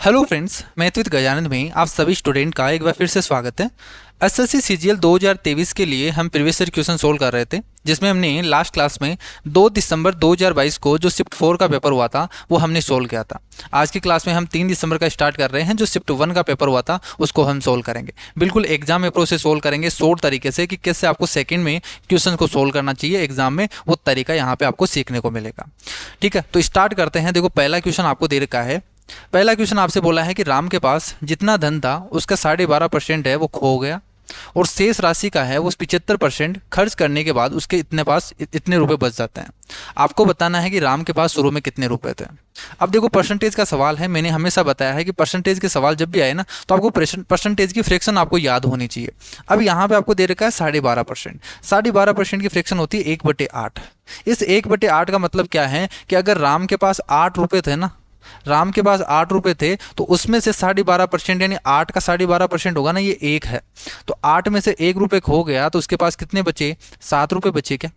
Hello friends, मैं अद्वित गजानंद में आप सभी स्टूडेंट का एक बार फिर से स्वागत है। एसएससी सीजीएल 2023 के लिए हम प्रीवियस ईयर क्वेश्चन सोल्व कर रहे थे, जिसमें हमने लास्ट क्लास में 2 दिसंबर 2022 को जो शिफ्ट 4 का पेपर हुआ था वो हमने सोल्व किया था। आज की क्लास में हम 3 दिसंबर का स्टार्ट कर रहे हैं, जो शिफ्ट 1 का पेपर हुआ था उसको हम सोल्व करेंगे। बिल्कुल एग्जाम अप्रोच से सोल्व करेंगे, शॉर्ट तरीके से कि कैसे आपको सेकेंड में क्वेश्चन को सोल्व करना चाहिए एग्जाम में, वो तरीका यहाँ पे आपको सीखने को मिलेगा। ठीक है, तो स्टार्ट करते हैं। देखो, पहला क्वेश्चन आपको दे रखा है। पहला क्वेश्चन आपसे बोला है कि राम के पास जितना धन था उसका 12.5% है वो खो गया, और शेष राशि का है वो 75% खर्च करने के बाद उसके इतने रुपए बच जाते हैं। आपको बताना है कि राम के पास शुरू में कितने रुपए थे। अब देखो, परसेंटेज का सवाल है। मैंने हमेशा बताया है कि परसेंटेज के सवाल जब भी आए ना, तो आपको परसेंटेज की फ्रैक्शन आपको याद होनी चाहिए। अब यहाँ पे आपको दे रखा है 12.5%। 12.5% की फ्रैक्शन होती है 1/8। इस 1/8 का मतलब क्या है कि अगर राम के पास 8 रुपए थे ना, राम के पास 8 रुपए थे, तो उसमें से 12.5% यानी 8 का 12.5% होगा ना, ये 1 है। तो 8 में से 1 रुपए खो गया तो उसके पास कितने बचे? 7 रुपए बचे क्या?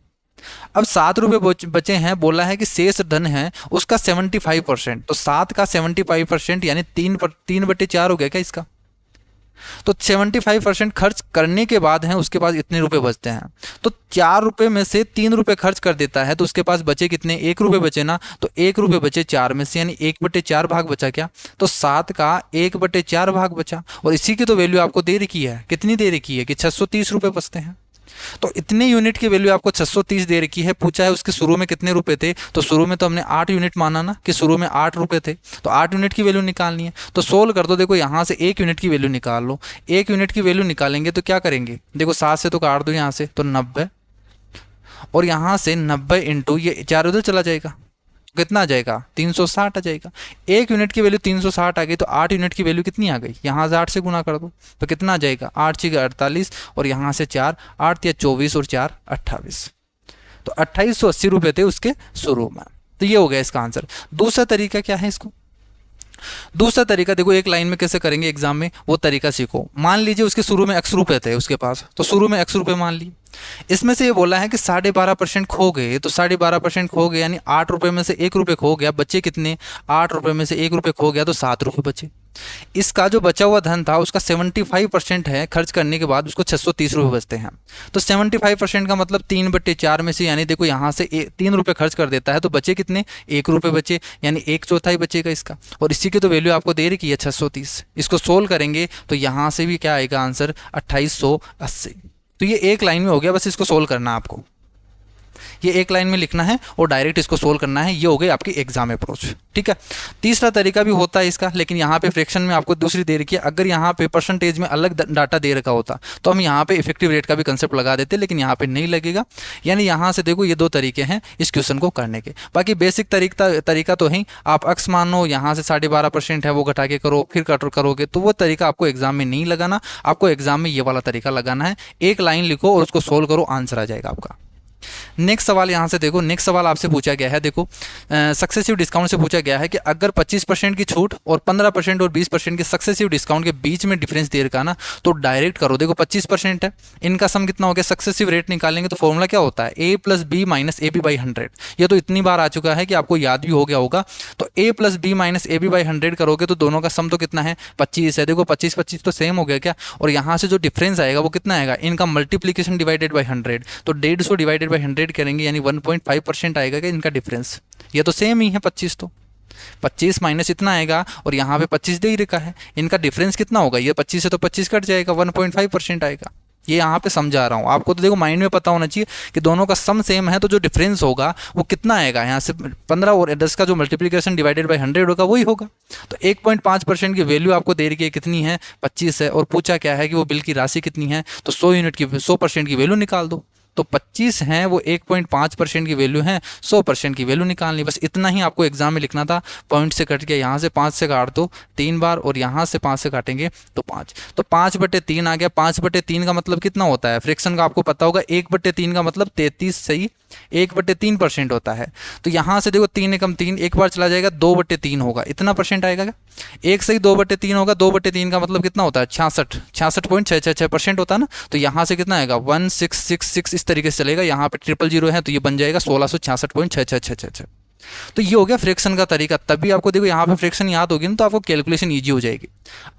अब 7 रुपए बचे हैं। बोला है कि शेष धन है उसका 75%, तो 7 का 75% यानी 3/4 हो गया क्या इसका? तो 75% खर्च करने के बाद है उसके पास इतने रुपए बचते हैं। तो 4 रुपए में से 3 रुपए खर्च कर देता है तो उसके पास बचे कितने? 1 रुपए बचे ना, तो 1 रुपए बचे 4 में से, यानी 1/4 भाग बचा क्या? तो 7 का 1/4 भाग बचा। और इसी की तो वैल्यू आपको दे रखी है। कितनी दे रखी है? कि 630 रुपए बचते हैं। तो इतने यूनिट की वैल्यू आपको 630 दे रखी है। पूछा है उसके शुरू में कितने रुपए थे, तो शुरू में तो हमने 8 यूनिट माना ना कि शुरू में 8 रुपए थे, तो 8 यूनिट की वैल्यू निकालनी है। तो सोल्व कर दो। देखो, यहाँ से 1 यूनिट की वैल्यू निकाल लो। 1 यूनिट की वैल्यू निकालेंगे तो क्या करेंगे? देखो, 7 से तो काट दो यहाँ से, तो 90, और यहाँ से 90 इंटू ये 4 उधर चला जाएगा, कितना आ जाएगा? 360 आ जाएगा। 1 यूनिट की वैल्यू 360 आ गई, तो 8 यूनिट की वैल्यू कितनी आ गई? यहाँ से 8 से गुना कर दो तो कितना आ जाएगा? 8 6 48, और यहाँ से 4 8 या 24 और 4 28, तो 2880 रुपये थे उसके शुरू में। तो ये हो गया इसका आंसर। दूसरा तरीका क्या है इसको? दूसरा तरीका देखो, एक लाइन में कैसे करेंगे एग्जाम में, वो तरीका सीखो। मान लीजिए उसके शुरू में x रुपए थे उसके पास, तो शुरू में x रुपए मान ली। इसमें से ये बोला है कि 12.5% खो गए, तो 12.5% खो गए यानी 8 रुपए में से 1 रुपए खो गया, बचे कितने? 8 रुपए में से 1 रुपए खो गया तो 7 रुपए बचे। इसका जो बचा हुआ धन था उसका 75% है, खर्च करने के बाद उसको 630 रुपये बचते हैं। तो 75% का मतलब 3/4 में से, यानी देखो यहाँ से 3 रुपये खर्च कर देता है तो बचे कितने? 1 रुपये बचे, यानी 1/4 बचेगा इसका। और इसी की तो वैल्यू आपको दे रखी है 630। इसको सोल्व करेंगे तो यहाँ से भी क्या आएगा आंसर? 2880। तो ये एक लाइन में हो गया, बस इसको सोल्व करना है आपको। ये एक लाइन में लिखना है और डायरेक्ट इसको सोल्व करना है। ये हो गई आपकी एग्जाम अप्रोच। ठीक है। तीसरा तरीका भी होता है इसका, लेकिन यहाँ पे फ्रैक्शन में आपको दूसरी दे रखी है। अगर यहाँ पे परसेंटेज में अलग डाटा दे रखा होता तो हम यहाँ पे इफेक्टिव रेट का भी कंसेप्ट लगा देते, लेकिन यहाँ पे नहीं लगेगा। यानी यहाँ से देखो, ये 2 तरीके हैं इस क्वेश्चन को करने के। बाकी बेसिक तरीका तो है, आप अक्स मानो, यहाँ से 12.5% है वो घटा के करो, फिर कट करोगे, तो वो तरीका आपको एग्जाम में नहीं लगाना। आपको एग्जाम में ये वाला तरीका लगाना है। एक लाइन लिखो और उसको सोल्व करो, आंसर आ जाएगा आपका। नेक्स्ट सवाल यहाँ से देखो, नेक्स्ट सवाल आपसे पूछा गया है। देखो, सक्सेसिव डिस्काउंट से पूछा गया है कि अगर 25% की छूट और 15% और 20% के सक्सेसिव डिस्काउंट के बीच में डिफरेंस दे रखा ना, तो डायरेक्ट करो। देखो 25% है, इनका सम कितना हो गया? सक्सेसिव रेट निकालेंगे तो फॉर्मूला क्या होता है? a + b - ab/100। ये तो इतनी बार आ चुका है कि आपको याद भी हो गया होगा। तो a + b - ab/100 करोगे तो दोनों का सम तो कितना है? 25 है। देखो 25 तो सेम हो गया क्या? और यहाँ से जो डिफरेंस आएगा वो कितना आएगा? इनका मल्टीप्लीकेशन डिवाइडेड बाई 100, तो 150 डिवाइडेड बाई 100 करेंगे, यानी 1.5% आएगा क्या इनका डिफरेंस? ये तो सेम ही है 25, तो 25 माइनस इतना आएगा, और यहाँ पे 25 दे ही रखा है। इनका डिफरेंस कितना होगा? ये 25 से तो 25 कट जाएगा, 1.5% आएगा। ये यहाँ पे समझा रहा हूँ आपको। तो देखो, माइंड में पता होना चाहिए कि दोनों का सम सेम है, तो जो डिफरेंस होगा वो कितना आएगा? यहाँ से 15 और 10 का जो मल्टीप्लिकेशन डिवाइडेड बाई 100 होगा वही होगा। तो 1.5% की वैल्यू आपको दे रही है, कितनी है? 25 है। और पूछा क्या है कि वो बिल की राशि कितनी है, तो 100% की वैल्यू निकाल दो। तो 25 हैं वो 1.5% की वैल्यू है, 100% की वैल्यू निकालनी। बस इतना ही आपको एग्जाम में लिखना था। पॉइंट से कट के यहाँ से 5 से काट दो 3 बार, और यहाँ से 5 से काटेंगे तो 5, तो 5/3 आ गया। 5/3 का मतलब कितना होता है? फ्रैक्शन का आपको पता होगा, 1/3 का मतलब 33 सही 1/3% होता है। तो यहाँ से देखो 3 एकम 3, एक बार चला जाएगा, 2/3 होगा। इतना परसेंट आएगा क्या? एक सही 2/3 होगा। 2/3 का मतलब कितना होता है? 66.666% होता है ना। तो यहाँ से कितना आएगा? 1666, इस तरीके से चलेगा। यहाँ पे 000 है तो ये बन जाएगा 1666.6666। तो ये हो गया फ्रैक्शन का तरीका। तभी आपको देखो यहाँ पे फ्रैक्शन याद होगी ना, तो आपको कैलकुलेशन ईजी हो जाएगी।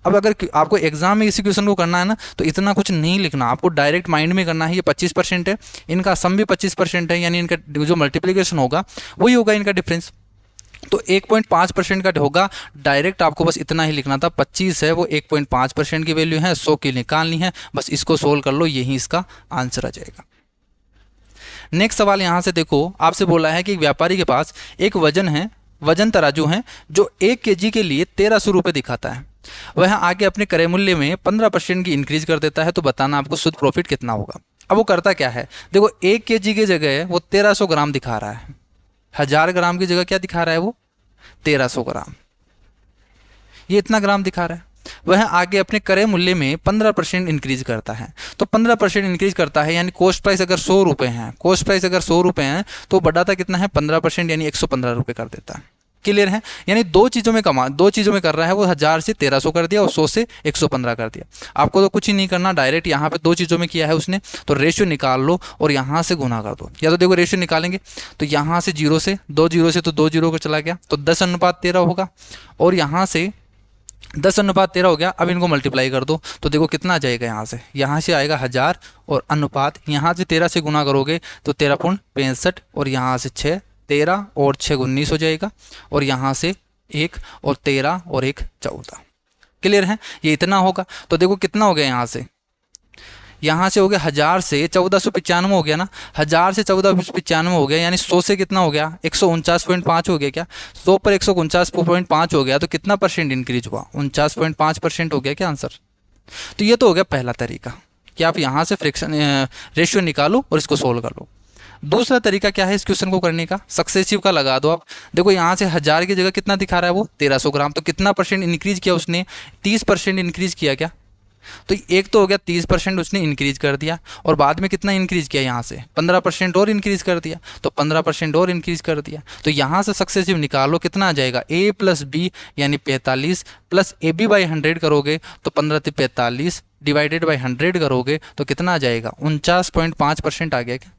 अब अगर आपको एग्जाम में इसी क्वेश्चन को करना है ना, तो इतना कुछ नहीं लिखना, आपको डायरेक्ट माइंड में करना है। ये 25% है, इनका सम भी 25% है, यानी इनका जो मल्टीप्लीकेशन होगा वही होगा इनका डिफरेंस। तो 1.5% का होगा। डायरेक्ट आपको बस इतना ही लिखना था, 25 है वो 1.5% की वैल्यू है, 100 की निकालनी है, बस इसको सोल्व कर लो, यही इसका आंसर आ जाएगा। नेक्स्ट सवाल यहाँ से देखो, आपसे बोला है कि एक व्यापारी के पास एक वजन तराजू है जो 1 kg के लिए 1300 रुपये दिखाता है। वह आगे अपने क्रय मूल्य में 15% की इंक्रीज कर देता है, तो बताना आपको शुद्ध प्रॉफिट कितना होगा। अब वो करता क्या है, देखो 1 kg की जगह वो 1300 ग्राम दिखा रहा है, 1000 ग्राम की जगह क्या दिखा रहा है वो 1300 ग्राम, ये इतना ग्राम दिखा रहा है। वह आगे अपने क्रय मूल्य में 15% इंक्रीज करता है। तो 15% इंक्रीज करता है, यानी कॉस्ट प्राइस अगर 100 रुपये है, कॉस्ट प्राइस अगर 100 रुपये है तो बढ़ाता कितना है 15%, यानी 115 रुपये कर देता है। क्लियर है, यानी दो चीज़ों में कर रहा है वो 1000 से 1300 कर दिया और 100 से 115 कर दिया। आपको तो कुछ ही नहीं करना, डायरेक्ट यहाँ पे दो चीज़ों में किया है उसने, तो रेशियो निकाल लो और यहाँ से गुना कर दो। या तो देखो रेशियो निकालेंगे तो यहाँ से 0 से 2 0 से तो 2 0 को चला गया, तो 10:13 होगा, और यहाँ से 10:13 हो गया। अब इनको मल्टीप्लाई कर दो तो देखो कितना आ जाएगा, यहाँ से आएगा 1000 और अनुपात यहाँ से 13 से गुना करोगे तो 13.65, और यहाँ से 6, 13 और 6 19 हो जाएगा, और यहाँ से 1 और 13 और 1 14। क्लियर है, ये इतना होगा। तो देखो कितना हो गया, यहाँ से हो गया 1000 से 1495 हो गया ना, 1000 से 1495 हो गया, यानी 100 से कितना हो गया 149.5 हो गया क्या, 100 पर 149.5 हो गया, तो कितना परसेंट इंक्रीज हुआ 49.5% हो गया क्या आंसर। तो ये तो हो गया पहला तरीका कि आप यहाँ से फ्रैक्शन रेशियो निकालो और इसको सोल्व कर लो। दूसरा तरीका क्या है इस क्वेश्चन को करने का, सक्सेसिव का लगा दो आप। देखो यहाँ से 1000 की जगह कितना दिखा रहा है वो 1300 ग्राम, तो कितना परसेंट इंक्रीज किया उसने 30% इंक्रीज किया क्या। तो एक तो हो गया 30% उसने इंक्रीज कर दिया, और बाद में कितना इंक्रीज किया यहाँ से 15% और इंक्रीज कर दिया, तो 15% और इंक्रीज कर दिया। तो यहाँ से सक्सेसिव निकालो कितना आ जाएगा a प्लस बी यानी 45 प्लस ए बी बाई 100 करोगे तो 15×45 डिवाइडेड बाई 100 करोगे तो कितना आ जाएगा 49.5% आ गया क्या।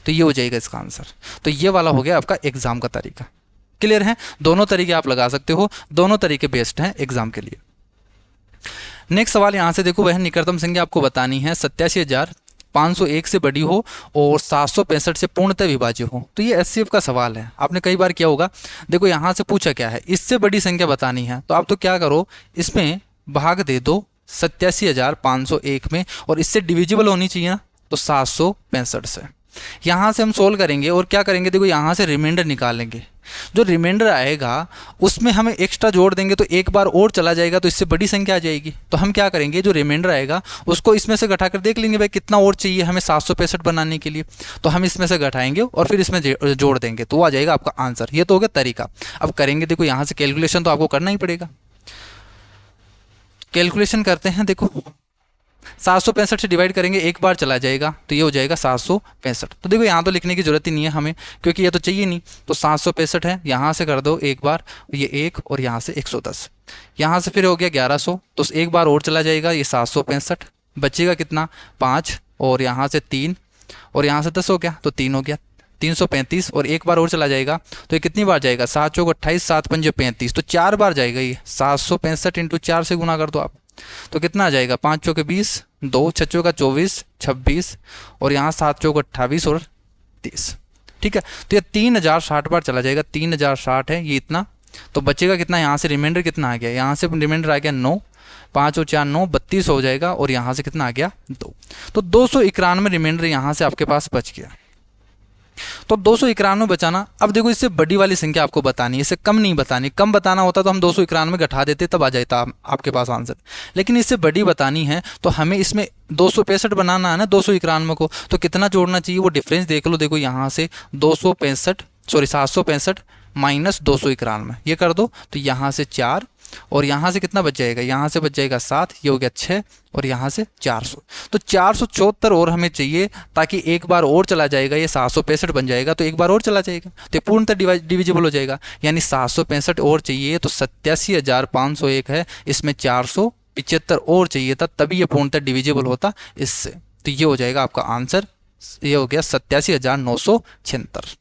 तो ये हो जाएगा इसका आंसर। तो ये वाला हो गया आपका एग्जाम का तरीका। क्लियर है, दोनों तरीके आप लगा सकते हो, दोनों तरीके बेस्ट हैं एग्जाम के लिए। नेक्स्ट सवाल यहाँ से देखो, वह निकटतम संख्या आपको बतानी है 87,501 से बड़ी हो और 765 से पूर्णतः विभाज्य हो। तो ये एचसीएफ का सवाल है, आपने कई बार किया होगा। देखो यहाँ से पूछा क्या है, इससे बड़ी संख्या बतानी है, तो आप तो क्या करो इसमें भाग दे दो 87,501 में, और इससे डिविजिबल होनी चाहिए ना, तो 765 से। यहाँ से हम सोल्व करेंगे और क्या करेंगे, देखो यहाँ से रिमाइंडर निकालेंगे, जो रिमाइंडर आएगा उसमें हमें एक्स्ट्रा जोड़ देंगे, तो एक बार और चला जाएगा तो इससे बड़ी संख्या आ जाएगी। तो हम क्या करेंगे, जो रिमाइंडर आएगा उसको इसमें से घटाकर देख लेंगे भाई कितना और चाहिए हमें 765 बनाने के लिए, तो हम इसमें से घटाएंगे और फिर इसमें जोड़ देंगे, तो वो आ जाएगा आपका आंसर। ये तो हो गया तरीका। अब करेंगे, देखो यहाँ से कैलकुलेशन तो आपको करना ही पड़ेगा। कैलकुलेशन करते हैं, देखो 765 से डिवाइड करेंगे, एक बार चला जाएगा तो ये हो जाएगा 765। तो देखो यहाँ तो लिखने की जरूरत ही नहीं है हमें, क्योंकि ये तो चाहिए नहीं, तो 765 है, यहाँ से कर दो एक बार, ये 1 और यहाँ से 110, यहाँ से फिर हो गया 1100, तो एक बार और चला जाएगा, ये 765 बचेगा कितना 5, और यहाँ से 3, और यहाँ से 10 हो गया, तो 3 हो गया 335, और एक बार और चला जाएगा तो ये कितनी बार जाएगा 7 चौक 28, 7 पंजे 35, तो 4 बार जाएगा ये 765 इंटू 4 से गुना कर दो आप, तो कितना आ जाएगा 5 चौके 20, 2 6 चौका 24, 26, और यहाँ 7 चौक 28 और 30। ठीक है, तो ये 3060 बार चला जाएगा, 3060 है ये इतना, तो बचेगा कितना, यहाँ से रिमाइंडर कितना आ गया, यहाँ से रिमाइंडर आ गया 9, 5 और 4 9, 32 हो जाएगा, और यहाँ से कितना आ गया 2, तो 291 रिमाइंडर यहाँ से आपके पास बच गया। तो 291 बचाना। अब देखो इससे बड़ी वाली संख्या आपको बतानी है, इसे कम नहीं बतानी, कम बताना होता तो हम 291 घटा देते तब आ जाता आपके पास आंसर, लेकिन इससे बड़ी बतानी है तो हमें इसमें 265 बनाना है ना 291 को, तो कितना जोड़ना चाहिए वो डिफरेंस देख लो। देखो यहाँ से 765 माइनस 291 ये कर दो, तो यहाँ से 4, और यहाँ से कितना बच जाएगा, यहाँ से बच जाएगा 7, ये हो गया 6, और यहाँ से 400, तो 474 और हमें चाहिए, ताकि एक बार और चला जाएगा, ये 765 बन जाएगा, तो एक बार और चला जाएगा तो पूर्णतः डिविजिबल हो जाएगा, यानी 765 और चाहिए, तो 87,501 है, इसमें 475 और चाहिए था, तभी ये पूर्णतः डिविजिबल होता इससे। तो ये हो जाएगा आपका आंसर, ये हो गया 87,976।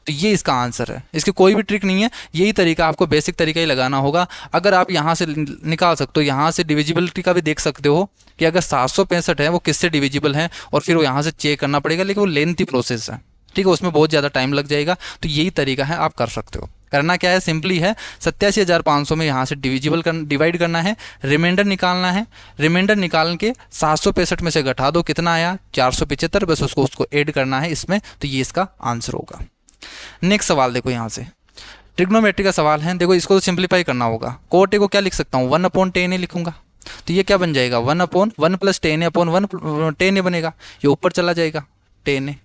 तो तो ये इसका आंसर है। इसकी कोई भी ट्रिक नहीं है, यही तरीका आपको बेसिक तरीका ही लगाना होगा। अगर आप यहाँ से निकाल सकते हो, यहाँ से डिविजिबिलिटी का भी देख सकते हो कि अगर 765 है वो किससे डिविजिबल है, और फिर वो यहाँ से चेक करना पड़ेगा, लेकिन वो लेंथी प्रोसेस है, ठीक है, उसमें बहुत ज़्यादा टाइम लग जाएगा। तो यही तरीका है, आप कर सकते हो। करना क्या है, सिंपली है 87,500 में यहाँ से डिवाइड करना है, रिमाइंडर निकालना है। रिमाइंडर निकाल के 765 में से घटा दो, कितना आया 475, बस उसको ऐड करना है इसमें, तो ये इसका आंसर होगा। नेक्स्ट सवाल देखो, यहाँ से ट्रिग्नोमेट्री का सवाल है। देखो इसको तो सिंप्लीफाई करना होगा। कोट ए को क्या लिख सकता हूँ, 1/10 लिखूंगा, तो ये क्या बन जाएगा 1/1 + 10 10 बनेगा, ये ऊपर चला जाएगा 10,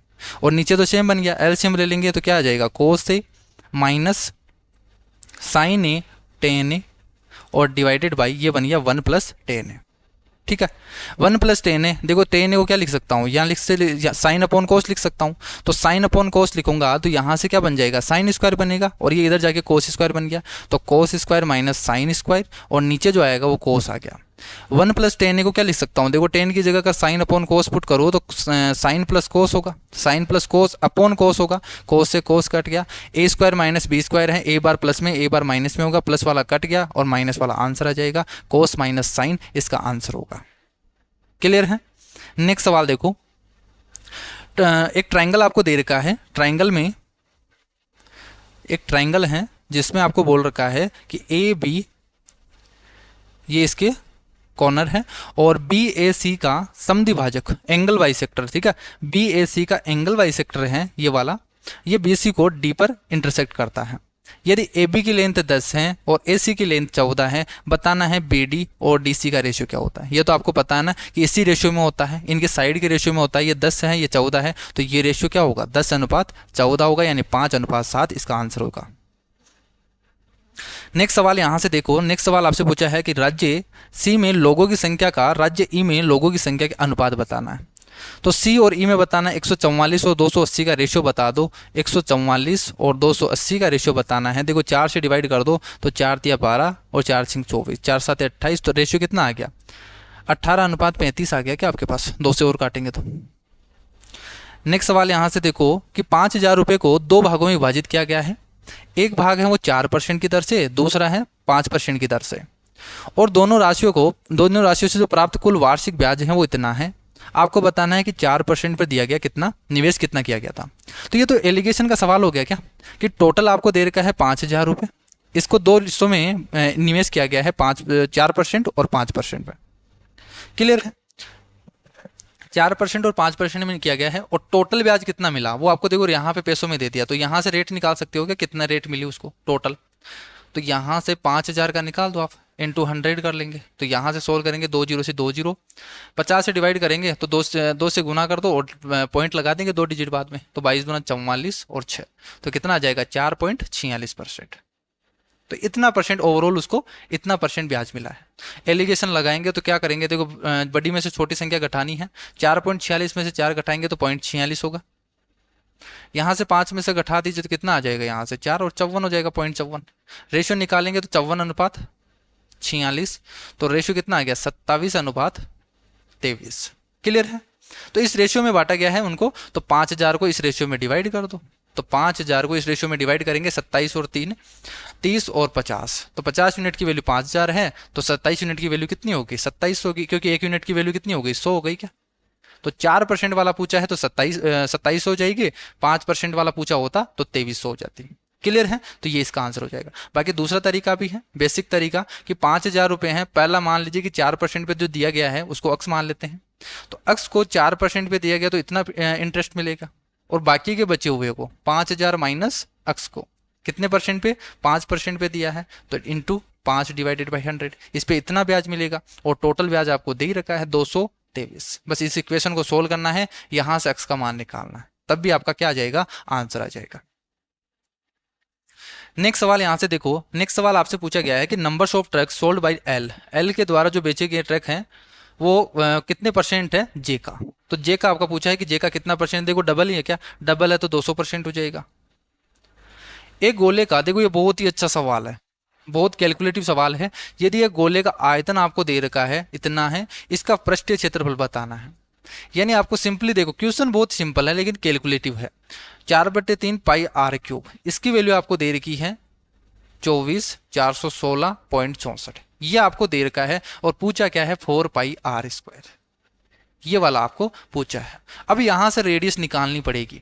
और नीचे तो सेम बन गया। एलसीएम ले लेंगे तो क्या आ जाएगा, कोस ए माइनस साइन ए टेन ए, और डिवाइडेड बाई ये बन गया 1 + 10 ए, ठीक है। 1 + 10 ए, देखो 10 ए को क्या लिख सकता हूँ, यहाँ साइन अपॉन कोस लिख सकता हूँ, तो साइन अपॉन कोस लिखूंगा तो यहाँ से क्या बन जाएगा, साइन स्क्वायर बनेगा, और ये इधर जाके कोस स्क्वायर बन गया, तो cos square minus sine square, और नीचे जो आएगा वो कोस आ गया। 1 + 10 ए को क्या लिख सकता हूँ, देखो 10 की जगह का साइन अपॉन कोस पुट करो तो साइन प्लस कोस होगा, sine plus cos upon cos होगा, कोस से कोस कट गया, a square minus b square है, ए बार प्लस में ए बार माइनस में होगा, प्लस वाला कट गया और माइनस वाला आंसर आ जाएगा, कोस माइनस साइन इसका आंसर होगा। क्लियर है। नेक्स्ट सवाल देखो, एक ट्राइंगल आपको दे रखा है, ट्राइंगल में एक ट्राइंगल है जिसमें आपको बोल रखा है कि ए बी ये इसके कॉर्नर है, और बी ए सी का समद्विभाजक एंगल बाइसेक्टर, ठीक है, बी ए सी का एंगल बाइसेक्टर है ये वाला, ये बी सी को डी पर इंटरसेक्ट करता है। यदि ए बी की लेंथ 10 है और ए सी की लेंथ 14 है, बताना है बी डी और डी सी का रेशियो क्या होता है। ये तो आपको पता है ना कि इसी रेशियो में होता है, इनके साइड के रेशियो में होता है, ये 10 है ये 14 है, तो ये रेशियो क्या होगा 10:14 होगा, यानी 5:7 इसका आंसर होगा। नेक्स्ट सवाल यहाँ से देखो, नेक्स्ट सवाल आपसे पूछा है कि राज्य सी में लोगों की संख्या का राज्य ई में लोगों की संख्या के अनुपात बताना है। तो सी और ई में बताना है 144 और 280 का रेशियो बता दो, 144 और 280 का रेशियो बताना है। देखो 4 से डिवाइड कर दो तो 4 × 12 और 4 × 24, 4 × 7 = 28, तो रेशियो कितना आ गया 18:35 आ गया क्या आपके पास, 2 से और काटेंगे तो। नेक्स्ट सवाल यहाँ से देखो कि 5,000 रुपये को 2 भागों में विभाजित किया गया है। एक भाग है वो 4% की दर से, दूसरा है 5% की दर से, और दोनों राशियों से जो प्राप्त कुल वार्षिक ब्याज है वो इतना है। आपको बताना है कि 4% पर दिया गया कितना निवेश कितना किया गया था। तो ये तो एलिगेशन का सवाल हो गया क्या, कि टोटल आपको दे रखा है 5,000 रुपये, इसको 2 हिस्सों में निवेश किया गया है 4% और 5% पर। क्लियर है, 4% और 5% में किया गया है, और टोटल ब्याज कितना मिला वो आपको देखो यहाँ पे पैसों में दे दिया, तो यहाँ से रेट निकाल सकते हो क्या, कितना रेट मिली उसको टोटल। तो यहाँ से 5,000 का निकाल दो आप, इंटू 100 कर लेंगे, तो यहाँ से सोल्व करेंगे 2 0 से 2 0, 50 से डिवाइड करेंगे तो 2 से गुना कर दो और पॉइंट लगा देंगे 2 डिजिट बाद में, तो 22 × 44 और 6, तो कितना आ जाएगा 4.46%। तो इतना परसेंट ओवरऑल उसको इतना परसेंट ब्याज मिला है। एलिगेशन लगाएंगे तो क्या करेंगे, देखो बड़ी में से छोटी संख्या घटानी है, 4.46 में से 4 घटाएंगे तो 0.46 होगा, यहाँ से 5 में से घटा दीजिए तो कितना आ जाएगा, यहाँ से 4 और 54 हो जाएगा 0.54। रेशियो निकालेंगे तो 54:46, तो रेशियो कितना आ गया 27:23। क्लियर है। तो इस रेशियो में बांटा गया है उनको, तो 5,000 को इस रेशियो में डिवाइड कर दो, तो 5,000 को इस रेशियो में डिवाइड करेंगे 27 और 3 30 और 50, तो 50 यूनिट की वैल्यू 5,000 है, तो 27 यूनिट की वैल्यू कितनी होगी 27 होगी, क्योंकि 1 यूनिट की वैल्यू कितनी हो गई 100 हो गई क्या। तो 4% वाला पूछा है तो 27 हो जाएगी, 5% वाला पूछा होता तो 2300 हो जाती। क्लियर है, तो ये इसका आंसर हो जाएगा। बाकी दूसरा तरीका भी है, बेसिक तरीका, कि 5,000 रुपये हैं, पहला मान लीजिए कि 4% पे जो दिया गया है उसको अक्स मान लेते हैं, तो अक्स को 4% पे दिया गया तो इतना इंटरेस्ट मिलेगा, और बाकी के बचे हुए को 5,000 माइनस अक्स को कितने परसेंट पे 5% पे दिया है, तो इंटू 5 / 100, इस पे इतना ब्याज मिलेगा, और टोटल ब्याज आपको दे ही रखा है 223। बस इस इक्वेशन को सोल्व करना है, यहां से अक्स का मान निकालना है, तब भी आपका क्या आ जाएगा आंसर आ जाएगा। नेक्स्ट सवाल यहां से देखो, नेक्स्ट सवाल आपसे पूछा गया है कि numbers of truck sold by L के द्वारा जो बेचे गए ट्रक हैं वो कितने परसेंट है जे का। तो जे का आपका पूछा है कि जे का कितना परसेंट, देखो डबल ही है क्या, डबल है तो 200% हो जाएगा। एक गोले का, देखो ये बहुत ही अच्छा सवाल है, बहुत कैलकुलेटिव सवाल है। यदि एक गोले का आयतन आपको दे रखा है इतना है, इसका पृष्ठीय क्षेत्रफल बताना है, यानी आपको सिंपली देखो, क्वेश्चन बहुत सिंपल है लेकिन कैलकुलेटिव है। 4/3 पाई आर क्यूब, इसकी वैल्यू आपको दे रखी है 24,416.64, ये आपको दे रखा है। और पूछा क्या है, 4 पाई आर स्क्वायर, ये वाला आपको पूछा है। अब यहां से रेडियस निकालनी पड़ेगी।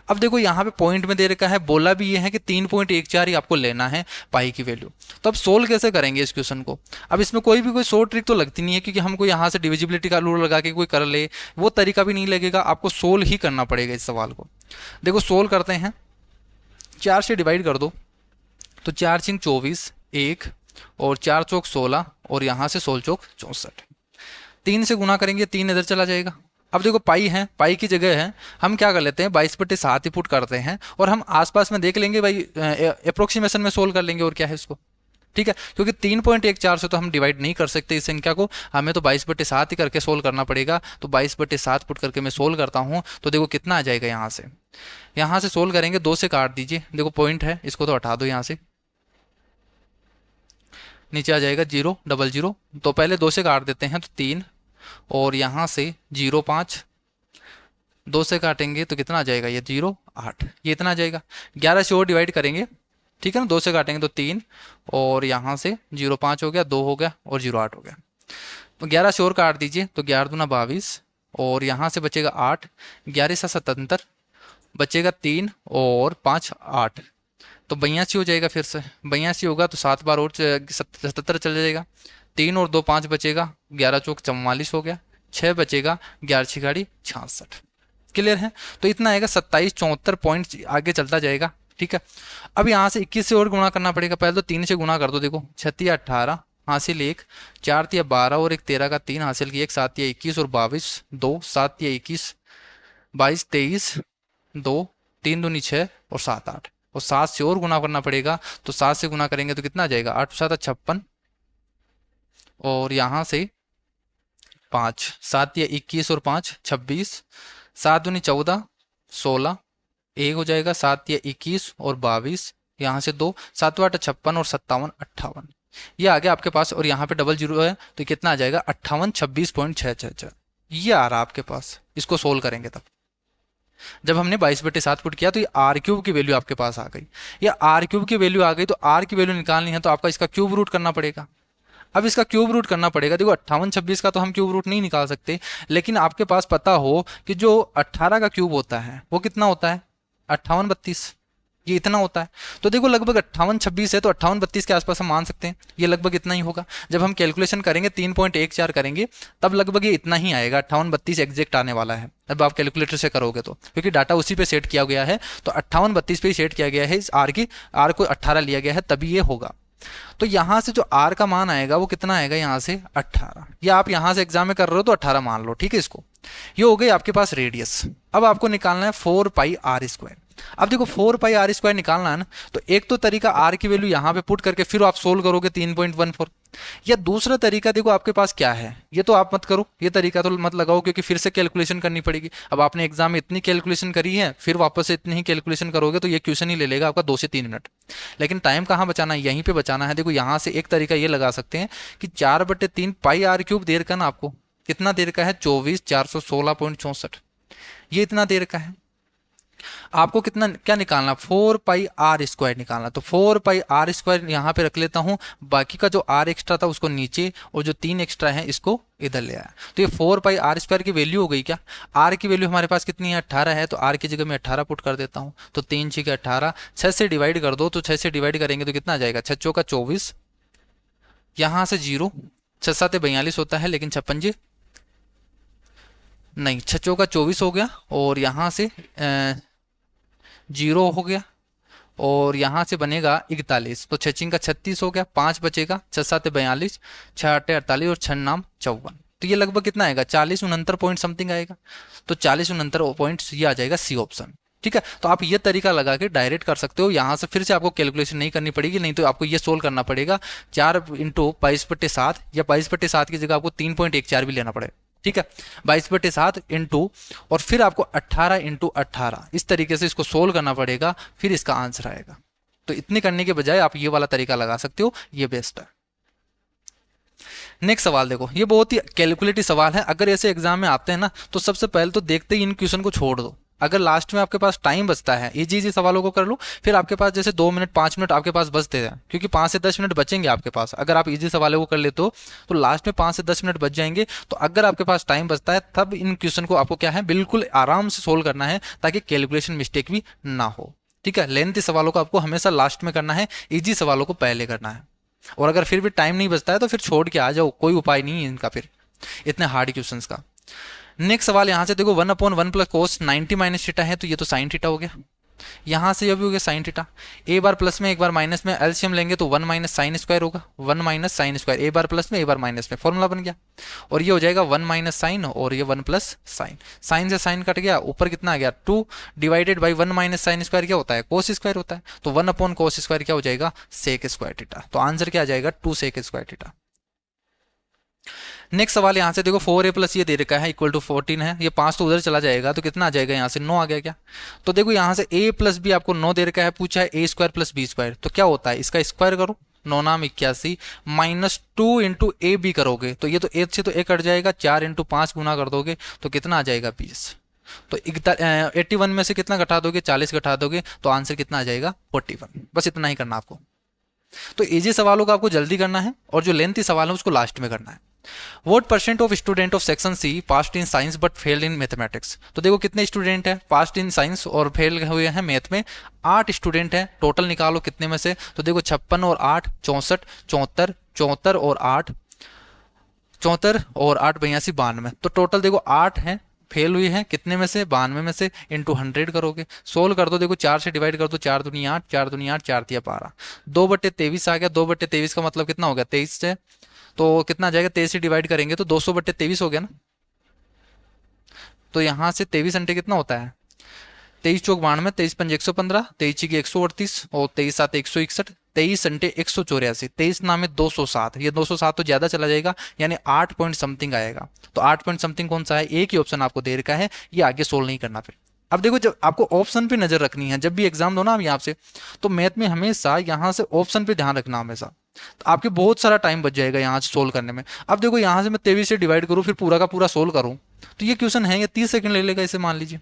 अब देखो यहाँ पे पॉइंट में दे रखा है, बोला भी ये है कि 3.14 ही आपको लेना है पाई की वैल्यू। तो अब सोल्व कैसे करेंगे इस क्वेश्चन को? अब इसमें कोई शॉर्ट ट्रिक तो लगती नहीं है, क्योंकि हमको यहाँ से डिविजिबिलिटी का रूल लगा के कोई कर ले, वो तरीका भी नहीं लगेगा, आपको सोल्व ही करना पड़ेगा इस सवाल को। देखो सोल्व करते हैं, 4 से डिवाइड कर दो तो 4 × 24 1, और 4 चौक 16, और यहाँ से 16 चौक 64। 3 से गुना करेंगे, 3 इधर चला जाएगा। अब देखो पाई है, पाई की जगह है, हम क्या कर लेते हैं 22/7 ही पुट करते हैं, और हम आसपास में देख लेंगे भाई, अप्रोक्सीमेशन में सोल्व कर लेंगे, और क्या है इसको। ठीक है, क्योंकि 3.14 से तो हम डिवाइड नहीं कर सकते इस संख्या को, हमें तो 22/7 ही करके सोल्व करना पड़ेगा। तो 22/7 पुट करके मैं सोल्व करता हूँ, तो देखो कितना आ जाएगा। यहाँ से सोल्व करेंगे, 2 से काट दीजिए, देखो पॉइंट है, इसको तो हटा दो, यहाँ से नीचे आ जाएगा 0 0 0। तो पहले 2 से काट देते हैं तो 3, और यहाँ से 0 5, 2 से काटेंगे तो कितना आ जाएगा, ये 0 8, ये इतना आ जाएगा। 11 से और डिवाइड करेंगे, ठीक है ना, 2 से काटेंगे तो 3, और यहाँ से 0 5 हो गया, 2 हो गया, और 0 8 हो गया। तो 11 से और काट दीजिए तो 11 दूना 22, और यहाँ से बचेगा 8, 11 से 77, बचेगा 3, और 5 8, तो 82 हो जाएगा। फिर से 82 होगा तो 7 बार और 77 चल जाएगा। 3 और 2 5 बचेगा, 11 चौक 44 हो गया, 6 बचेगा, 11 छिगाड़ी 66। क्लियर है? तो इतना आएगा 27 74 पॉइंट आगे चलता जाएगा। ठीक है, अब यहाँ से 21 से और गुणा करना पड़ेगा। पहले तो 3 से गुणा कर दो, देखो 36 18 हासिल 1, 4 × 12, और 1 13 का 3 हासिल की 1, 7 × 21 और 22, 2 7 × 21 22 23 2 3 दूनी 6 और 7 8, और 7 से और गुना करना पड़ेगा। तो 7 से गुना करेंगे तो कितना आ जाएगा, 8 7 56, और यहाँ से 5, 7 या 21 और 5 26, 7 दूनी 14 16, 1 हो जाएगा, 7 या 21 और 22, यहाँ से 2, 7 8 56 और 57 58, ये आ गया आपके पास। और यहाँ पे डबल 0 है तो कितना आ जाएगा, 58 26.666, ये आ रहा आपके पास। इसको सोल्व करेंगे तब, जब हमने 22/7 पुट किया तो ये आर क्यूब की वैल्यू आपके पास आ गई। ये आर क्यूब की वैल्यू आ गई, तो आर की वैल्यू निकालनी है तो आपका इसका क्यूब रूट करना पड़ेगा। अब इसका क्यूब रूट करना पड़ेगा। देखो 58 26 का तो हम क्यूब रूट नहीं निकाल सकते, लेकिन आपके पास पता हो कि जो 18 का क्यूब होता है वो कितना होता है, 58 32, ये इतना होता है। तो देखो लगभग 58 26 है, तो 58 32 के आसपास हम मान सकते हैं, ये लगभग इतना ही होगा। जब हम कैलकुलेशन करेंगे 3.14 करेंगे तब लगभग ये इतना ही आएगा, 58 32 एग्जैक्ट आने वाला है अब आप कैलकुलेटर से करोगे तो, क्योंकि डाटा उसी पे सेट किया गया है। तो 58 32 पे ही सेट किया गया है, इस आर को 18 लिया गया है, तभी ये होगा। तो यहाँ से जो आर का मान आएगा वो कितना आएगा, यहाँ से 18, या आप यहाँ से एग्जाम में कर रहे हो तो 18 मान लो। ठीक है, इसको ये हो गई आपके पास रेडियस। अब आपको निकालना है 4 पाई आर स्क्वायर। अब देखो 4 पाई आर स्क्वायर निकालना है ना, तो एक तो तरीका आर की वैल्यू यहाँ पे पुट करके फिर आप सोल्व करोगे 3.14, या दूसरा तरीका देखो आपके पास क्या है, ये तो आप मत करो, ये तरीका तो मत लगाओ, क्योंकि फिर से कैलकुलेशन करनी पड़ेगी। अब आपने एग्जाम में इतनी कैलकुलेशन करी है, फिर वापस से इतनी ही कैलकुलेशन करोगे तो ये क्वेश्चन ही ले लेगा आपका 2 से 3 मिनट। लेकिन टाइम कहाँ बचाना है, यहीं पे बचाना है। देखो यहाँ से एक तरीका ये लगा सकते हैं कि 4/3 पाई आर क्यूब देर का ना, आपको कितना देर का है, 24,416.64, ये इतना देर का है। आपको कितना क्या निकालना, 4 पाई आर स्क्वायर निकालना। तो 4 पाई आर स्क्वायर यहाँ पे रख लेता हूँ, बाकी का जो आर एक्स्ट्रा था उसको नीचे, और जो 3 एक्स्ट्रा है इसको इधर ले आया। तो ये 4 पाई आर स्क्वायर की वैल्यू हो गई क्या, आर की वैल्यू हमारे पास कितनी है, 18 है, तो आर की जगह मैं 18 पुट कर देता हूँ। तो 3 6 18, 6 से डिवाइड कर दो, तो 6 से डिवाइड करेंगे तो कितना आ जाएगा, 6 चौका 24, यहाँ से 0, 6 7 42 होता है, लेकिन 56 नहीं, 6 चौका 24 हो गया, और यहाँ से 0 हो गया, और यहाँ से बनेगा 41, तो 6 का 36 हो गया, 5 बचेगा, 6 7 42, 6 8 48 और 6 9 54, तो ये लगभग कितना आएगा, 40 69 पॉइंट समथिंग आएगा। तो 40 69 पॉइंट्स ये आ जाएगा सी ऑप्शन। ठीक है, तो आप ये तरीका लगा के डायरेक्ट कर सकते हो, यहाँ से फिर से आपको कैलकुलेशन नहीं करनी पड़ेगी, नहीं तो आपको ये सोल्व करना पड़ेगा 4 × 22/7, या 22/7 की जगह आपको 3.14 भी लेना पड़ेगा। ठीक है, 22/7 इंटू, और फिर आपको 18 × 18, इस तरीके से इसको सोल्व करना पड़ेगा, फिर इसका आंसर आएगा। तो इतने करने के बजाय आप ये वाला तरीका लगा सकते हो, ये बेस्ट है। नेक्स्ट सवाल देखो, ये बहुत ही कैलकुलेटिव सवाल है। अगर ऐसे एग्जाम में आते हैं ना तो सबसे पहले तो देखते ही इन क्वेश्चन को छोड़ दो। अगर लास्ट में आपके पास टाइम बचता है, इजी इजी सवालों को कर लो, फिर आपके पास जैसे 2 मिनट 5 मिनट आपके पास बचते हैं, क्योंकि 5 से 10 मिनट बचेंगे आपके पास अगर आप इजी सवालों को कर लेते हो, तो लास्ट में 5 से 10 मिनट बच जाएंगे। तो अगर आपके पास टाइम बचता है तब इन क्वेश्चन को आपको क्या है, बिल्कुल आराम से सोल्व करना है, ताकि कैलकुलेशन मिस्टेक भी ना हो। ठीक है, लेंथी सवालों को आपको हमेशा लास्ट में करना है, इजी सवालों को पहले करना है। और अगर फिर भी टाइम नहीं बचता है तो फिर छोड़ के आ जाओ, कोई उपाय नहीं है इनका फिर इतने हार्ड क्वेश्चंस का। नेक्स्ट सवाल यहाँ से देखो, 1/1 प्लस कोस 90 माइनस थीटा है, तो ये तो साइन थीटा हो गया। यहाँ से ये भी हो गया साइन थीटा। ए बार प्लस में एक बार माइनस में एलसीएम लेंगे तो 1 माइनस साइन स्क्वायर होगा, 1 माइनस साइन स्क्वायर, ए बार प्लस में ए बार माइनस में, फॉर्मूला बन गया। और ये हो जाएगा 1 माइनस साइन और ये 1 प्लस साइन, साइन से साइन कट गया, ऊपर कितना आ गया 2 divided by 1 minus sine square क्या होता है, कोस स्क्वायर होता है, तो 1/कोस स्क्वायर क्या हो जाएगा, सेक स्क्वायर थीटा। तो आंसर क्या आ जाएगा, 2 सेक स्क्वायर थीटा। नेक्स्ट सवाल यहाँ से देखो, 4a प्लस ये दे रखा है इक्वल टू 14 है, ये 5 तो उधर चला जाएगा तो कितना आ जाएगा, यहाँ से 9 आ गया क्या। तो देखो यहाँ से a प्लस बी आपको 9 दे रखा है, पूछा है a square plus B square, तो क्या होता है इसका स्क्वायर करो, 9 नाम 81 माइनस 2 इंटू ए बी करोगे तो ये तो ए से तो ए कट जाएगा, 4 इंटू 5 गुना कर दोगे तो कितना आ जाएगा 20। तो 81 में से कितना घटा दोगे, 40 घटा दोगे, तो आंसर कितना आ जाएगा 41। बस इतना ही करना आपको। तो इजी सवालों का आपको जल्दी करना है और जो लेंथी सवाल है उसको लास्ट में करना है। What percent of student of section c passed in science but failed in mathematics. तो देखो कितने स्टूडेंट है पास्ट इन साइंस और फेल हुए हैं मैथ में, 8 स्टूडेंट हैं, टोटल निकालो कितने में से। तो देखो 56 और 8 64, 74 74 और 8 74 और 8 82 92, तो टोटल देखो 8 हैं फेल हुई है, कितने में से 92 में से, इंटू 100 करोगे, सोल्व कर दो। देखो 4 से डिवाइड कर दो, 4 दूनी 8 4 दूनी 8 4 तिया 12, 2/23 आ गया। 2/23 का मतलब कितना हो गया 23 से, तो कितना आ जाएगा 23 से डिवाइड करेंगे तो 200/23 हो गया ना। तो यहाँ से 23 अंटे कितना होता है, 23 चौक 92, 23 पंज 115, 23 की 138 और 23 सात 161, 23 अंटे 184, 23 नाम में 207, ये 207 तो ज्यादा चला जाएगा, यानी 8 पॉइंट समथिंग आएगा। तो 8 पॉइंट समथिंग कौन सा है, एक ही ऑप्शन आपको दे रखा है, ये आगे सोल्व नहीं करना फिर। अब देखो जब आपको ऑप्शन पे नजर रखनी है, जब भी एग्जाम दो ना आप यहाँ से, तो मैथ में हमेशा यहाँ से ऑप्शन पे ध्यान रखना हमेशा, तो आपके बहुत सारा टाइम बच जाएगा यहाँ से सोल्व करने में। अब देखो यहाँ से मैं 23 से डिवाइड करूँ फिर पूरा का पूरा सोल्व करूँ, तो ये क्वेश्चन है ये 30 सेकंड ले लेगा इसे मान लीजिए।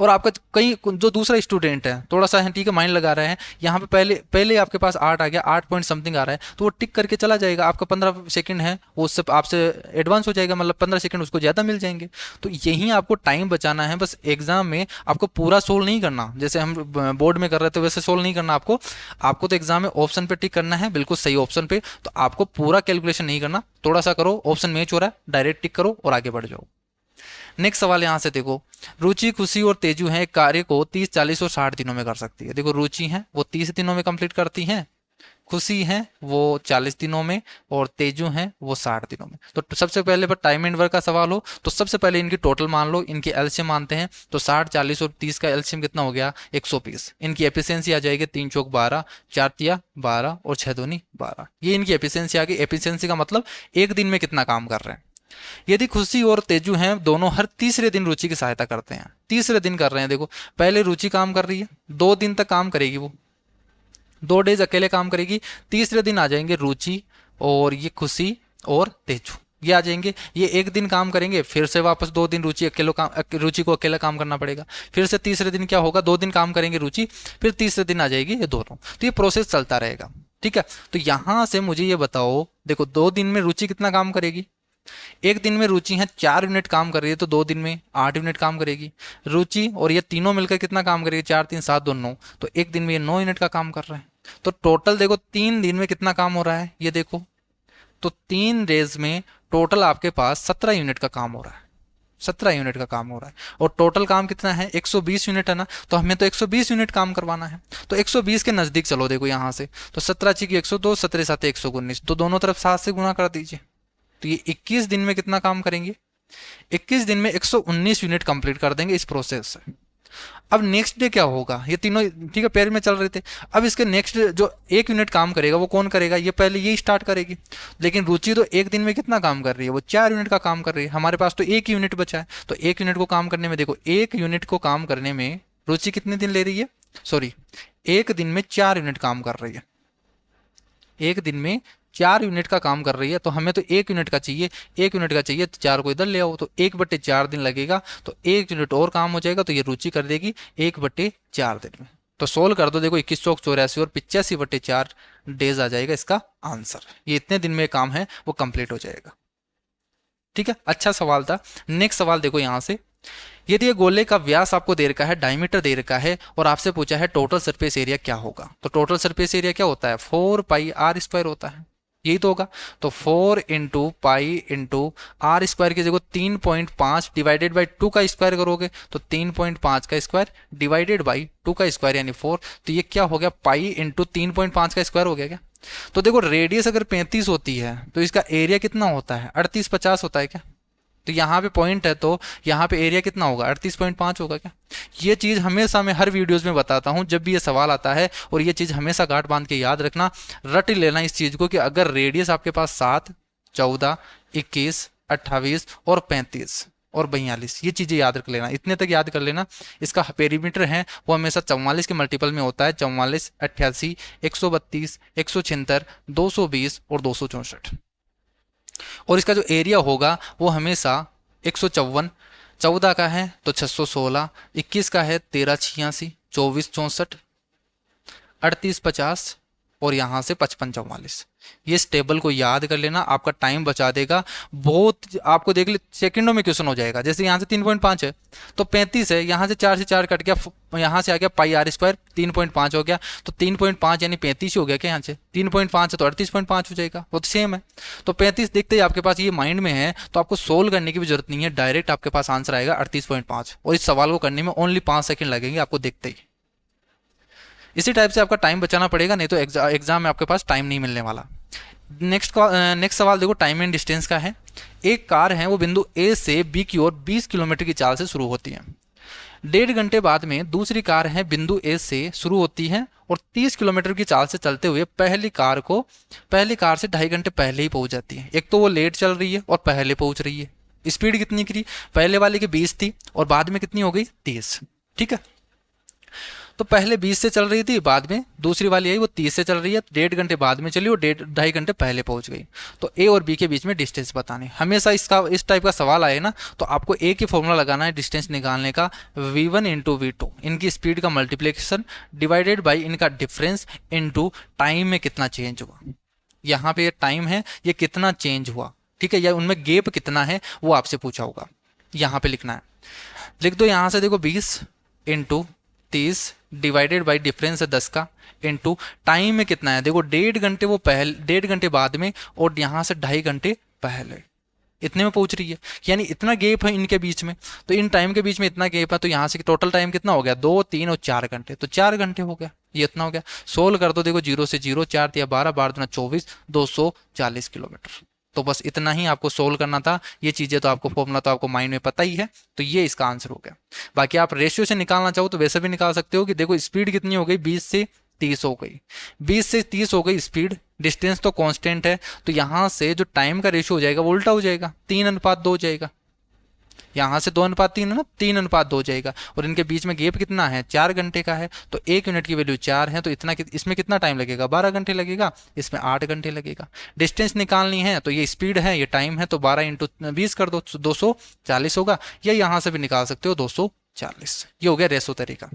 और आपका कहीं जो दूसरा स्टूडेंट है थोड़ा सा है ठीक है माइंड लगा रहे हैं, यहाँ पे पहले पहले आपके पास 8 आ गया, 8 पॉइंट समथिंग आ रहा है, तो वो टिक करके चला जाएगा, आपका 15 सेकंड है वो उससे आपसे एडवांस हो जाएगा, मतलब 15 सेकंड उसको ज़्यादा मिल जाएंगे। तो यही आपको टाइम बचाना है, बस एग्जाम में आपको पूरा सोल्व नहीं करना, जैसे हम बोर्ड में कर रहे थे वैसे सोल्व नहीं करना आपको तो एग्जाम में ऑप्शन पे टिक करना है, बिल्कुल सही ऑप्शन पे। तो आपको पूरा कैलकुलेशन नहीं करना, थोड़ा सा करो, ऑप्शन मैच हो रहा है डायरेक्ट टिक करो और आगे बढ़ जाओ। नेक्स्ट सवाल यहाँ से देखो, रुचि खुशी और तेजू हैं एक कार्य को 30 40 और 60 दिनों में कर सकती है। देखो रुचि है वो 30 दिनों में कंप्लीट करती हैं, खुशी है वो 40 दिनों में और तेजू है वो 60 दिनों में। तो सबसे पहले पर टाइम एंड वर्क का सवाल हो तो सबसे पहले इनकी टोटल मान लो, इनके एलसीएम मानते हैं, तो 60 40 और 30 का एलसीएम कितना हो गया 120। इनकी एफिशिएंसी आ जाएगी 3 चौक 12 4 तिया 12 और 6 दूनी 12, ये इनकी एफिशिएंसी आ गई। एफिशिएंसी का मतलब एक दिन में कितना काम कर रहे हैं। यदि खुशी और तेजू हैं दोनों हर तीसरे दिन रुचि की सहायता करते हैं, तीसरे दिन कर रहे हैं, देखो पहले रुचि काम कर रही है 2 दिन तक काम करेगी, वो 2 डेज अकेले काम करेगी, तीसरे दिन आ जाएंगे रुचि और ये खुशी और तेजू ये आ जाएंगे, ये एक दिन काम करेंगे, फिर से वापस 2 दिन रुचि को अकेला काम करना पड़ेगा, फिर से तीसरे दिन क्या होगा 2 दिन काम करेंगे रुचि, फिर तीसरे दिन आ जाएगी ये दोनों, तो ये प्रोसेस चलता रहेगा। ठीक है, तो यहां से मुझे ये बताओ, देखो 2 दिन में रुचि कितना काम करेगी, एक दिन में रुचि है 4 यूनिट काम कर रही है, तो 2 दिन में 8 यूनिट काम करेगी रुचि, और ये तीनों मिलकर कितना काम करेगी 4 3 7 2 9, तो एक दिन में ये 9 यूनिट का काम कर रहे हैं। तो टोटल देखो 3 दिन में कितना काम हो रहा है ये देखो, तो 3 डेज में टोटल आपके पास 17 यूनिट का काम हो रहा है, 17 यूनिट का काम हो रहा है। और टोटल काम कितना है 120 यूनिट है ना, तो हमें तो 120 यूनिट काम करवाना है, तो 120 के नजदीक चलो, देखो यहाँ से तो 17 की 102 17 7 119, तो दोनों तरफ 7 से गुणा कर दीजिए, तो ये 21 दिन में कितना काम करेंगे, 21 दिन में 119 यूनिट कंप्लीट कर देंगे इस प्रोसेस से। अब नेक्स्ट डे क्या होगा, ये तीनों ठीक है पैर में चल रहे थे, अब इसके नेक्स्ट जो 1 यूनिट काम करेगा वो कौन करेगा, ये पहले ये स्टार्ट करेगी, लेकिन रुचि तो एक दिन में कितना काम कर रही है, वो 4 यूनिट का काम कर रही है, हमारे पास तो 1 यूनिट बचा है, तो 1 यूनिट को काम करने में देखो 1 यूनिट को काम करने में रुचि कितने दिन ले रही है, सॉरी 1 दिन में 4 यूनिट काम कर रही है, 1 दिन में 4 यूनिट का काम कर रही है, तो हमें तो 1 यूनिट का चाहिए, 1 यूनिट का चाहिए तो 4 को इधर ले आओ, तो 1/4 दिन लगेगा, तो 1 यूनिट और काम हो जाएगा, तो ये रुचि कर देगी 1/4 दिन में। तो सोल्व कर दो, देखो 21 चौक 84 और 85/4 डेज आ जाएगा इसका आंसर। ये इतने दिन में काम है वो कंप्लीट हो जाएगा। ठीक है, अच्छा सवाल था। नेक्स्ट सवाल देखो यहाँ से, यदि ये गोले का व्यास आपको दे रखा है, डायमीटर दे रखा है, और आपसे पूछा है टोटल सरफेस एरिया क्या होगा, तो टोटल सरफेस एरिया क्या होता है, 4πr² होता है, यही तो होगा। तो 4 into pi into r square की जगह 3.5 डिवाइडेड बाई 2 का स्क्वायर करोगे, तो 3.5 का स्क्वायर डिवाइडेड बाई 2 का स्क्वायर यानी 4, तो ये क्या हो गया, पाई इंटू 3.5 का स्क्वायर हो गया क्या। तो देखो रेडियस अगर 35 होती है तो इसका एरिया कितना होता है, 38-50 होता है क्या। तो यहाँ पे पॉइंट है, तो यहाँ पे एरिया कितना होगा, 38.5 होगा क्या। ये चीज़ हमेशा मैं हर वीडियोस में बताता हूँ जब भी ये सवाल आता है, और ये चीज़ हमेशा गांठ बांध के याद रखना, रट लेना इस चीज़ को कि अगर रेडियस आपके पास 7, 14, 21, 28 और 35 और 42, ये चीज़ें याद रख लेना, इतने तक याद कर लेना। इसका पेरीमीटर है वो हमेशा 44 के मल्टीपल में होता है, 44, 88, 132, 176, 220 और 264। और इसका जो एरिया होगा वो हमेशा 154, 14 का है तो 616, 21 का है 1386, 24 64, 38 50 और यहाँ से 55 44। ये इस टेबल को याद कर लेना, आपका टाइम बचा देगा बहुत। आपको देख ले सेकंडों में क्वेश्चन हो जाएगा। जैसे यहाँ से 3.5 है तो 35 है, यहाँ से 4 से 4 कट गया, यहाँ से आ गया पाई आर स्क्वायर, 3.5 हो गया, तो 3.5 यानी 35 हो गया क्या, यहाँ से 3.5 है तो 38.5 हो जाएगा, वो तो सेम है। तो 35 देखते ही आपके पास ये माइंड में है, तो आपको सोल्व करने की भी जरूरत नहीं है, डायरेक्ट आपके पास आंसर आएगा 38.5, और इस सवाल को करने में ओनली 5 सेकंड लगेंगे आपको देखते ही। इसी टाइप से आपका टाइम बचाना पड़ेगा, नहीं तो एग्जाम में आपके पास टाइम नहीं मिलने वाला। नेक्स्ट सवाल देखो, टाइम एंड डिस्टेंस का है। एक कार है वो बिंदु ए से बी की ओर 20 किलोमीटर की चाल से शुरू होती है। 1.5 घंटे बाद में दूसरी कार है बिंदु ए से शुरू होती है और 30 किलोमीटर की चाल से चलते हुए पहली कार से 2.5 घंटे पहले ही पहुंच जाती है। एक तो वो लेट चल रही है और पहले पहुंच रही है। स्पीड कितनी की, पहले वाले की 20 थी और बाद में कितनी हो गई, 30। ठीक है, तो पहले 20 से चल रही थी, बाद में दूसरी वाली आई वो 30 से चल रही है, 1.5 घंटे बाद में चली और 2.5 घंटे पहले पहुंच गई। तो ए और बी के बीच में डिस्टेंस बताने, हमेशा इस टाइप का सवाल आए ना तो आपको एक ही फॉर्मूला लगाना है डिस्टेंस निकालने का, v1 इंटू v2, इनकी स्पीड का मल्टीप्लीकेशन डिवाइडेड बाई इनका डिफरेंस इंटू टाइम में कितना चेंज हुआ। यहाँ पे ये टाइम है, ये कितना चेंज हुआ, ठीक है, या उनमें गैप कितना है वो आपसे पूछा होगा, यहाँ पे लिखना है। लिख दो यहाँ से, देखो 20 इंटू 30 डिवाइडेड बाई डिफरेंस है 10 का, इंटू टाइम में कितना है, देखो 1.5 घंटे वो पहले, 1.5 घंटे बाद में, और यहाँ से 2.5 घंटे पहले, इतने में पहुंच रही है, यानी इतना गैप है इनके बीच में। तो इन टाइम के बीच में इतना गैप है, तो यहाँ से टोटल टाइम कितना हो गया, 2, 3 और 4 घंटे, तो 4 घंटे हो गया, ये इतना हो गया। सोल्व कर दो, देखो 0 से 0, 4 या 12, 12 दूना 24, 240 किलोमीटर। तो बस इतना ही आपको सोल्व करना था। ये चीज़ें तो आपको फॉर्मूला तो आपको माइंड में पता ही है, तो ये इसका आंसर हो गया। बाकी आप रेशियो से निकालना चाहो तो वैसे भी निकाल सकते हो कि देखो स्पीड कितनी हो गई, 20 से 30 हो गई, 20 से 30 हो गई स्पीड, डिस्टेंस तो कांस्टेंट है, तो यहाँ से जो टाइम का रेशियो हो जाएगा वो उल्टा हो जाएगा, 3:2 हो जाएगा। यहाँ से 2:3 है ना, 3:2 हो जाएगा। और इनके बीच में गैप कितना है, 4 घंटे का है, तो 1 यूनिट की वैल्यू 4 है, तो इतना इसमें कितना टाइम लगेगा, 12 घंटे लगेगा, इसमें 8 घंटे लगेगा। डिस्टेंस निकालनी है तो ये स्पीड है, ये टाइम है, तो 12 इंटू 20 कर दो, 240 होगा, या यहाँ से भी निकाल सकते हो 240। ये हो गया रेशो तरीका।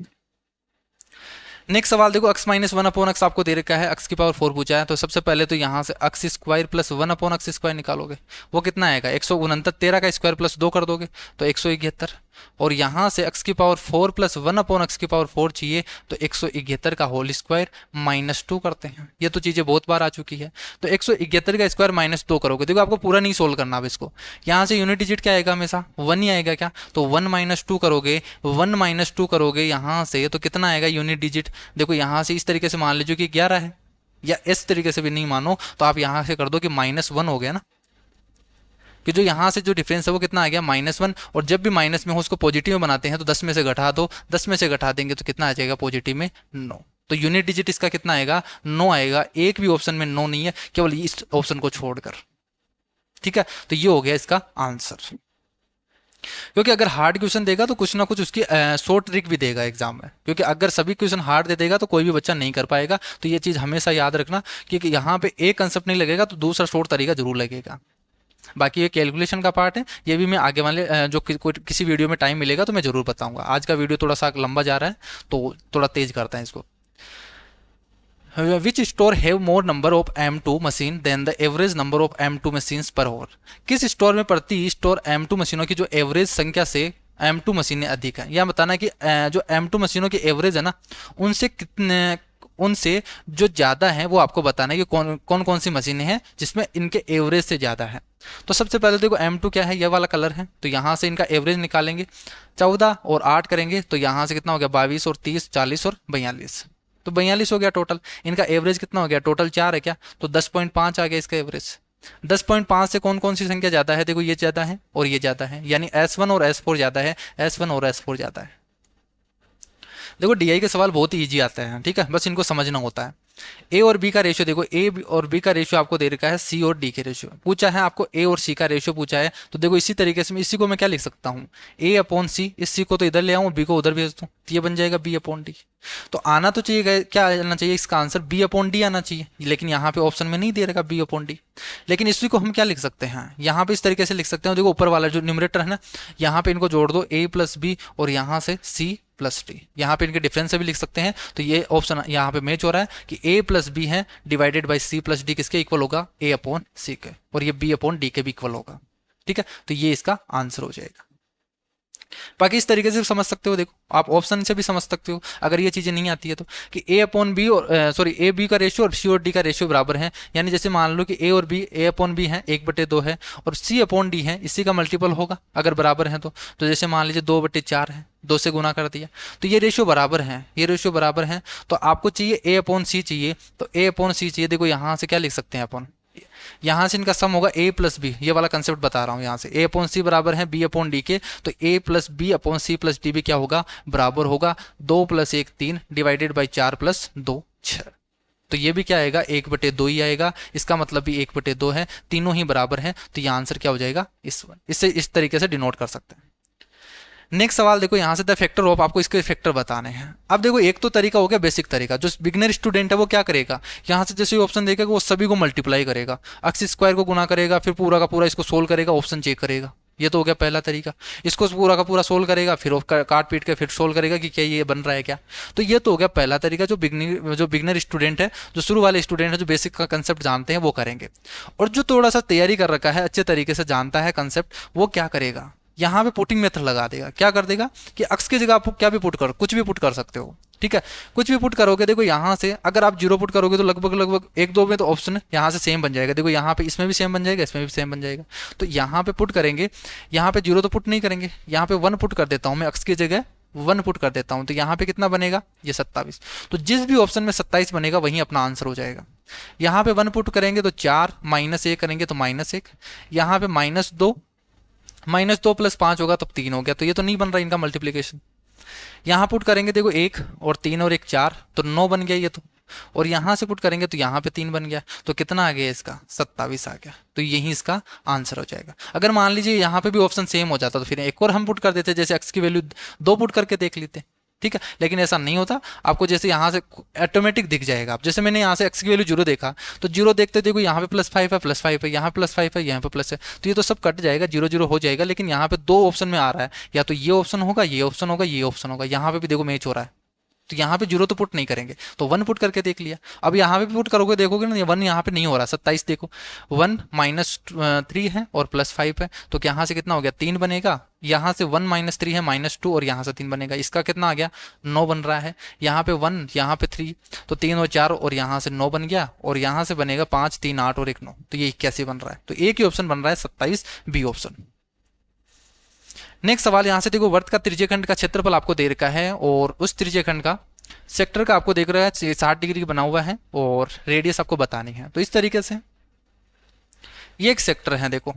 नेक्स्ट सवाल देखो, x माइनस 1/x आपको दे रखा है, x की पावर 4 पूछा है, तो सबसे पहले तो यहाँ से x square plus 1/x square निकालोगे, वो कितना आएगा, 169, 13 का स्क्वायर प्लस 2 कर दोगे तो 171, और यहाँ से x की पावर 4 प्लस 1/x की पावर 4 चाहिए, तो 171 का होल स्क्वायर माइनस 2 करते हैं। ये तो चीज़ें बहुत बार आ चुकी है, तो 171 का स्क्वायर माइनस 2 करोगे, देखो आपको पूरा नहीं सोल्व करना अब इसको। यहाँ से यूनिट डिजिट क्या आएगा, हमेशा 1 ही आएगा क्या, तो 1 - 2 करोगे, 1 - 2 करोगे यहाँ से, तो कितना आएगा यूनिट डिजिट, देखो यहाँ से इस तरीके से मान लीजिए कि 11 है, या इस तरीके से भी नहीं मानो तो आप यहाँ से कर दो कि -1 हो गया ना, कि जो यहाँ से जो डिफरेंस है वो कितना आ गया, -1। और जब भी माइनस में हो उसको पॉजिटिव में बनाते हैं तो 10 में से घटा दो, 10 में से घटा देंगे तो कितना आ जाएगा पॉजिटिव में, 9। तो यूनिट डिजिट इसका कितना आएगा, 9 आएगा। एक भी ऑप्शन में 9 नहीं है, केवल इस ऑप्शन को छोड़कर। ठीक है, तो ये हो गया इसका आंसर। क्योंकि अगर हार्ड क्वेश्चन देगा तो कुछ ना कुछ उसकी शॉर्ट ट्रिक भी देगा एग्जाम में, क्योंकि अगर सभी क्वेश्चन हार्ड दे देगा तो कोई भी बच्चा नहीं कर पाएगा। तो ये चीज़ हमेशा याद रखना, क्योंकि यहाँ पे एक कंसेप्ट नहीं लगेगा तो दूसरा शॉर्ट तरीका जरूर लगेगा। बाकी ये कैलकुलेशन का पार्ट है, ये भी मैं आगे वाले जो किसी वीडियो में टाइम मिलेगा तो मैं जरूर बताऊंगा। आज का वीडियो थोड़ा सा लंबा जा रहा है तो थोड़ा तेज करते हैं इसको। Which store have more number of M2 machine than the average number of M2 machines per hour. किस स्टोर में प्रति स्टोर M2 मशीनों की जो एवरेज संख्या से M2 मशीनें अधिक है। यह बताना है कि जो M2 मशीनों की एवरेज है ना, उनसे कितने, उनसे जो ज़्यादा है वो आपको बताना है कि कौन कौन सी मशीनें हैं जिसमें इनके एवरेज से ज़्यादा है। तो सबसे पहले देखो M2 क्या है, ये वाला कलर है, तो यहाँ से इनका एवरेज निकालेंगे। 14 और 8 करेंगे तो यहाँ से कितना हो गया, 22 और 30, 40 और 42, तो 42 हो गया टोटल। इनका एवरेज कितना हो गया, टोटल 4 है क्या, तो 10.5 आ गया इसका एवरेज। 10.5 से कौन कौन सी संख्या ज़्यादा है, देखो ये ज़्यादा है और ये ज़्यादा है, यानी S1 और S4 ज़्यादा है, S1 और S4 ज़्यादा है। देखो DI के सवाल बहुत ही ईजी आते हैं, ठीक है, बस इनको समझना होता है। ए और बी का रेशियो देखो, ए और बी का रेशियो आपको दे रखा है सी और डी के रेशियो पूछा है आपको, ए और सी का रेशियो पूछा है। तो देखो इसी तरीके से इसी को मैं क्या लिख सकता हूँ, ए अपॉन सी, इस सी को तो इधर ले आऊँ, बी को उधर भेज दूँ, तो ये बन जाएगा बी अपॉन डी। तो आना तो चाहिए, क्या आना चाहिए इसका आंसर, बी अपॉन डी आना चाहिए, लेकिन यहाँ पे ऑप्शन में नहीं दे रखा बी अपॉन डी। लेकिन इसी को हम क्या लिख सकते हैं, यहाँ पे इस तरीके से लिख सकते हैं, देखो ऊपर वाला जो न्यूमरेटर है ना, यहाँ पे इनको जोड़ दो ए प्लस बी और यहाँ से सी प्लस डी, यहाँ पे इनके डिफरेंस से भी लिख सकते हैं। तो ये ऑप्शन यहाँ पे मैच हो रहा है कि ए प्लस बी है divided by c plus d किसके इक्वल होगा, ए अपॉन सी के, और ये बी अपॉन डी के भी इक्वल होगा, ठीक है। तो ये इसका आंसर हो जाएगा। बाकी इस तरीके से समझ सकते हो, देखो आप ऑप्शन से भी समझ सकते हो अगर ये चीज़ें नहीं आती है तो, कि ए अपॉन बी और सॉरी ए बी का रेशियो और सी और डी का रेशियो बराबर है, यानी जैसे मान लो कि ए और बी, ए अपॉन बी है 1/2 है और सी अपॉन डी है इसी का मल्टीपल होगा अगर बराबर है तो जैसे मान लीजिए 2/4 है, 2 से गुना कर दिया, तो ये रेशियो बराबर है, ये रेशियो बराबर है। तो आपको चाहिए ए अपॉन सी चाहिए, तो ए अपॉन सी चाहिए, देखो यहाँ से क्या लिख सकते हैं अपन, यहाँ से इनका सम होगा ए प्लस बी, ये वाला कंसेप्ट बता रहा हूँ, यहाँ से ए अपॉन सी बराबर है बी अपॉन डी के, तो A plus B upon C plus D भी क्या होगा, बराबर होगा 2 + 1 3 डिवाइडेड बाई 4 + 2 6। तो ये भी क्या आएगा, 1/2 ही आएगा, इसका मतलब भी 1/2 है, तीनों ही बराबर है, तो ये आंसर क्या हो जाएगा, इससे इस तरीके से डिनोट कर सकते हैं। नेक्स्ट सवाल देखो, यहाँ से द फैक्टर ऑफ, आपको इसके फैक्टर बताने हैं। अब देखो एक तो तरीका हो गया बेसिक तरीका, जो बिगनर स्टूडेंट है वो क्या करेगा, यहाँ से जैसे ऑप्शन देखेगा वो सभी को मल्टीप्लाई करेगा, अक्स स्क्वायर को गुना करेगा, फिर पूरा का पूरा इसको सोल्व करेगा, ऑप्शन चेक करेगा। ये तो हो गया पहला तरीका, इसको पूरा का पूरा सोल्व करेगा, फिर काट पीट के फिर सोल्व करेगा कि क्या ये बन रहा है क्या। तो ये तो हो गया पहला तरीका, जो बिगनर स्टूडेंट है, जो शुरू वाले स्टूडेंट है, जो बेसिक का कंसेप्ट जानते हैं वो करेंगे। और जो थोड़ा सा तैयारी कर रखा है, अच्छे तरीके से जानता है कंसेप्ट, वो क्या करेगा, यहाँ पे पुटिंग मेथड लगा देगा। क्या कर देगा कि अक्स की जगह आप क्या भी पुट करो, कुछ भी पुट कर सकते हो, ठीक है, कुछ भी पुट करोगे। देखो यहाँ से अगर आप 0 पुट करोगे तो लगभग 1-2 में तो ऑप्शन यहाँ से सेम बन जाएगा, देखो यहाँ पे इसमें भी सेम बन जाएगा, इसमें भी सेम बन जाएगा। तो यहाँ पे पुट करेंगे, यहाँ पे 0 तो पुट नहीं करेंगे, यहाँ पे 1 पुट कर देता हूँ मैं, अक्स की जगह 1 पुट कर देता हूँ, तो यहाँ पे कितना बनेगा, ये 27। तो जिस भी ऑप्शन में 27 बनेगा वही अपना आंसर हो जाएगा। यहाँ पे 1 पुट करेंगे तो 4, -1 करेंगे तो -1, यहाँ पे -2 + 5 होगा तब 3 हो गया, तो ये तो नहीं बन रहा इनका मल्टीप्लीकेशन। यहाँ पुट करेंगे देखो 1 और 3 और 1 4, तो 9 बन गया ये तो, और यहाँ से पुट करेंगे तो यहाँ पे 3 बन गया, तो कितना आ गया इसका, 27 आ गया। तो यही इसका आंसर हो जाएगा। अगर मान लीजिए यहाँ पे भी ऑप्शन सेम हो जाता तो फिर एक और हम पुट कर देते, जैसे एक्स की वैल्यू 2 पुट करके देख लेते, ठीक है, लेकिन ऐसा नहीं होता। आपको जैसे यहाँ से ऑटोमेटिक दिख जाएगा, आप जैसे मैंने यहाँ से एक्स की वैल्यू 0 देखा, तो 0 देखते देखो यहाँ पे +5 है, +5 है, यहाँ +5 है, यहाँ पे प्लस है, तो ये तो सब कट जाएगा, 0 0 हो जाएगा। लेकिन यहाँ पे 2 ऑप्शन में आ रहा है, या तो ये ऑप्शन होगा, ये ऑप्शन होगा, ये ऑप्शन होगा, यहाँ पे भी देखो मैच हो रहा है, तो यहाँ पे 0 तो पुट नहीं करेंगे, तो 1 पुट करके देख लिया। अब यहाँ पे पुट करोगे, देखोगे ना 1 यहाँ पे नहीं हो रहा, 27 देखो, 1 -3 है और +5 है, तो यहाँ से कितना हो गया, 3 बनेगा, यहाँ से 1 -3 है -2 और यहाँ से 3 बनेगा, इसका कितना आ गया, 9 बन रहा है। यहाँ पे 1, यहाँ पे 3, तो 3 और 4 और यहाँ से 9 बन गया, और यहाँ से बनेगा 5 3 8 और 1 9, तो ये 81 बन रहा है। तो एक ही ऑप्शन बन रहा है 27, बी ऑप्शन। नेक्स्ट सवाल, यहाँ से देखो वर्त का त्रिज्यखंड का क्षेत्रफल आपको दे रखा है, और उस त्रिज्यखंड का सेक्टर का आपको देख रहा है 60 डिग्री बना हुआ है, और रेडियस आपको बतानी है। तो इस तरीके से ये एक सेक्टर है, देखो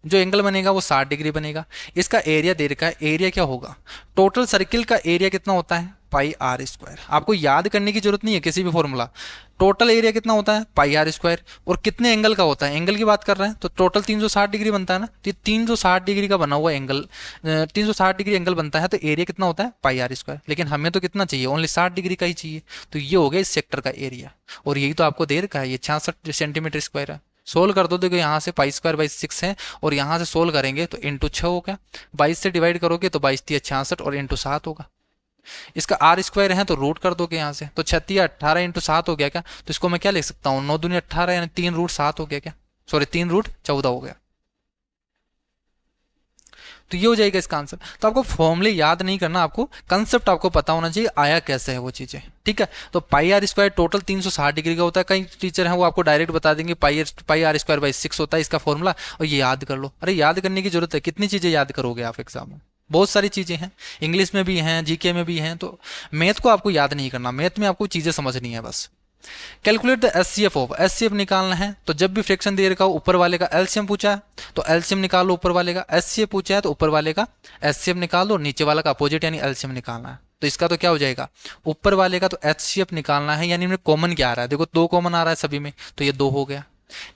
जो एंगल बनेगा वो 60 डिग्री बनेगा। इसका एरिया दे रखा है, एरिया क्या होगा, टोटल सर्किल का एरिया कितना होता है, पाई आर स्क्वायर। आपको याद करने की जरूरत नहीं है किसी भी फॉर्मूला। टोटल एरिया कितना होता है पाई आर स्क्वायर, और कितने एंगल का होता है, एंगल की बात कर रहे हैं तो टोटल 360 डिग्री बनता है ना, तो ये 360 डिग्री का बना हुआ एंगल, 360 डिग्री एंगल बनता है, तो एरिया कितना होता है पाई आर स्क्वायर। लेकिन हमें तो कितना चाहिए, ओनली 60 डिग्री का ही चाहिए, तो ये हो गया इस सेक्टर का एरिया। और यही तो आपको दे रखा है, ये 66 सेंटीमीटर स्क्वायर है। सोल्व कर दो, देखो यहाँ से पाई स्क्वायर बाई 6 है, और यहाँ से सोल्व करेंगे तो इंटू 6 हो गया, 22 से डिवाइड करोगे तो 22 तिया 66 और इंटू 7 होगा। इसका आर स्क्वायर है तो रूट कर दोगे यहाँ से, तो 36 18 इंटू 7 हो गया क्या, तो इसको मैं क्या लिख सकता हूँ, 9 दूनी 18 यानी 3 रूट 7 हो गया क्या, सॉरी 3 रूट 14 हो गया। तो ये हो जाएगा इसका आंसर। तो आपको फॉर्मूले याद नहीं करना, आपको कंसेप्ट आपको पता होना चाहिए आया कैसे है वो चीजें, ठीक है। तो पाई आर स्क्वायर टोटल 360 डिग्री का होता है, कई टीचर हैं वो आपको डायरेक्ट बता देंगे पाई आर स्क्वायर बाई 6 होता है इसका फॉर्मूला, और ये याद कर लो। अरे याद करने की जरूरत है, कितनी चीजें याद करोगे आप एग्जाम में, बहुत सारी चीजें हैं, इंग्लिश में भी हैं, जीके में भी हैं। तो मैथ को आपको याद नहीं करना, मैथ में आपको चीजें समझनी है बस। Calculate the HCF of, HCF निकालना है, तो जब भी फ्रैक्शन दे रखा हो ऊपर वाले का एलसीएम पूछा है तो एलसीएम निकाल लो ऊपर वाले का, एचसीएफ पूछा है तो ऊपर वाले का एचसीएफ निकाल लो, नीचे वाला का अपोजिट यानी एलसीएम निकालना है। तो इसका तो क्या हो जाएगा, ऊपर वाले का तो एचसीएफ निकालना है, यानी इनमें कॉमन क्या आ रहा है, देखो 2 कॉमन आ रहा है सभी में, तो ये 2 हो गया।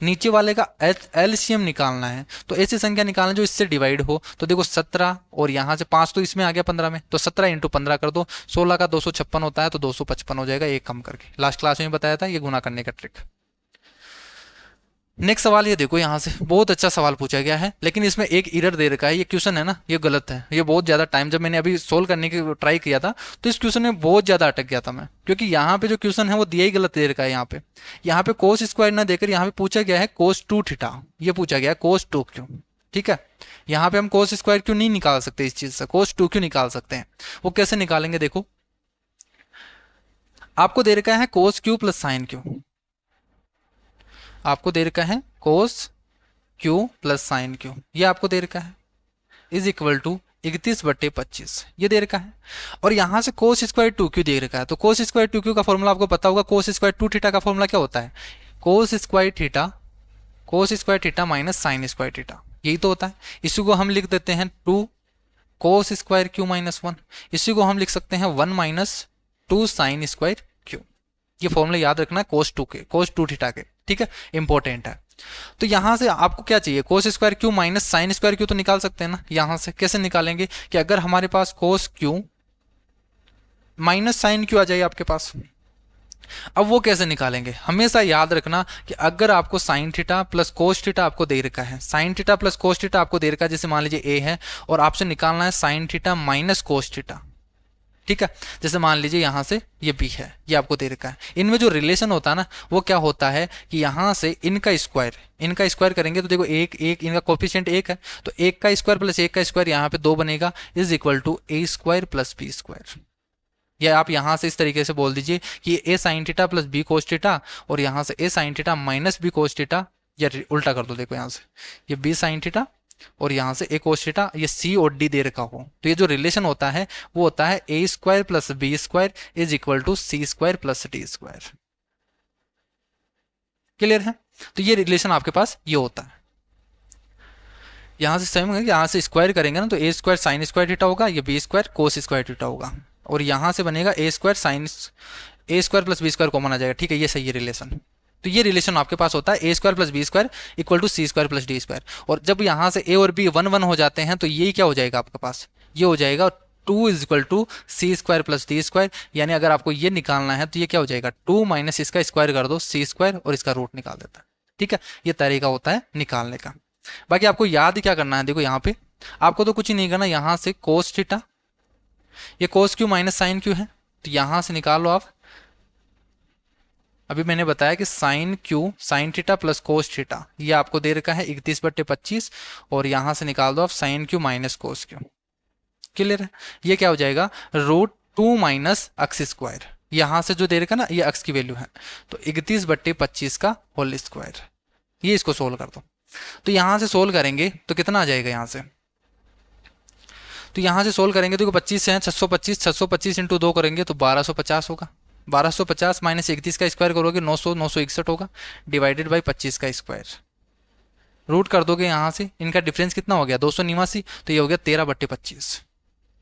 नीचे वाले का एलसीएम निकालना है, तो ऐसी संख्या निकालना जो इससे डिवाइड हो, तो देखो 17 और यहाँ से 5 तो इसमें आ गया 15 में, तो 17 इंटू 15 कर दो, 16 का 256 होता है, तो 255 हो जाएगा, एक कम करके। लास्ट क्लास में बताया था ये गुना करने का ट्रिक। नेक्स्ट सवाल ये देखो, यहाँ से बहुत अच्छा सवाल पूछा गया है, लेकिन इसमें एक एरर दे रखा है, ये क्वेश्चन है ना ये गलत है। ये बहुत ज्यादा टाइम, जब मैंने अभी सोल्व करने की ट्राई किया था तो इस क्वेश्चन में बहुत ज्यादा अटक गया था मैं, क्योंकि यहाँ पे जो क्वेश्चन है वो दिया ही गलत दे रखा है। यहाँ पे कोस स्क्वायर ना देकर यहाँ पे पूछा गया है कोस 2 थीटा, ये पूछा गया है कोस 2 क्यों, ठीक है। यहाँ पे हम कोस स्क्वायर क्यों नहीं निकाल सकते, इस चीज से कोस 2 क्यों निकाल सकते हैं, वो कैसे निकालेंगे, देखो आपको दे रखा है कोस क्यू प्लस साइन क्यू, आपको दे रखा है कोस क्यू प्लस साइन क्यू, ये आपको दे रखा है, इज इक्वल टू 31/25 ये दे रखा है। और यहां से कोस स्क्वायर 2 क्यू दे रखा है, तो कोस स्क्वायर 2 क्यू का फॉर्मूला आपको पता होगा, कोस स्क्वायर 2 थीटा का फॉर्मूला क्या होता है, कोस square theta minus sign square theta, यही तो होता है। इसी को हम लिख देते हैं 2 कोस स्क्वायर क्यू माइनस 1, इसी को हम लिख सकते हैं 1 माइनस 2 साइन स्क्वायर क्यू। ये फॉर्मूला याद रखना है कोस 2 थीटा के, ठीक है, इंपॉर्टेंट है। तो यहां से आपको क्या चाहिए, cos square Q minus sine square Q तो निकाल सकते हैं ना। यहां से कैसे निकालेंगे कि अगर हमारे पास कोस क्यू माइनस साइन क्यू आ जाए आपके पास, अब वो कैसे निकालेंगे, हमेशा याद रखना कि अगर आपको sign theta plus cos theta आपको दे रखा है, sign theta plus cos theta आपको दे रखा है, जैसे मान लीजिए ए है और आपसे निकालना है sign theta minus cos theta, ठीक है। जैसे मान लीजिए यहां से ये बी है, ये आपको दे रखा है, इनमें जो रिलेशन होता है ना वो क्या होता है कि यहां से इनका स्क्वायर करेंगे तो देखो एक इनका कोफिशिएंट 1 है, तो 1 का स्क्वायर प्लस 1 का स्क्वायर यहाँ पे 2 बनेगा, is equal to a square plus B square. या आप यहां से इस तरीके से बोल दीजिए कि A sine theta plus B cos theta, और यहां से A sine theta minus B cos theta, या उल्टा कर दो, देखो यहां से ये बी साइन थीटा और यहां से ए कोस थीटा, ये सी और डी दे रखा हो, तो ये जो रिलेशन होता है वो होता है A square plus B square is equal to C square plus D square. Clear है, तो ये रिलेशन आपके पास ये होता है। यहां से सेम है, यहां से स्क्वायर करेंगे ना तो A square sine square theta होगा, ये B square cos square theta होगा, और यहां से बनेगा A square plus B square common आ जाएगा, ठीक है, ये सही है रिलेशन। तो ये रिलेशन आपके पास होता है A square plus B square equal to C square plus D square, और जब यहाँ से ए और बी 1 1 हो जाते हैं तो ये क्या हो जाएगा आपके पास, ये हो जाएगा 2 is equal to C square plus D square, यानी अगर आपको ये निकालना है तो ये क्या हो जाएगा 2 माइनस इसका स्क्वायर कर दो सी स्क्वायर और इसका रूट निकाल देता है, ठीक है। ये तरीका होता है निकालने का। बाकी आपको याद क्या करना है, देखो यहाँ पे आपको तो कुछ ही नहीं करना, यहाँ से कोस थीटा, ये कोस क्यू माइनस साइन क्यू है, तो यहां से निकाल लो आप। अभी मैंने बताया कि sine q sine theta plus cos theta ये आपको दे रखा है 31/25, और यहां से निकाल दो आप sine q minus cos q. Clear है, ये क्या हो जाएगा √2 माइनस अक्स स्क्वायर, यहां से जो दे रखा ना ये अक्स की वैल्यू है, तो 31/25 का होल स्क्वायर, ये इसको सोल्व कर दो। तो यहां से सोल्व करेंगे तो कितना आ जाएगा यहाँ से, तो यहां से सोल्व करेंगे तो 25 है 625 इंटू 2 करेंगे तो 1250 होगा, 1250 माइनस 31 का स्क्वायर करोगे 961 होगा, डिवाइडेड बाई 25 का स्क्वायर, रूट कर दोगे यहाँ से, इनका डिफरेंस कितना हो गया 289, तो ये हो गया 13/25।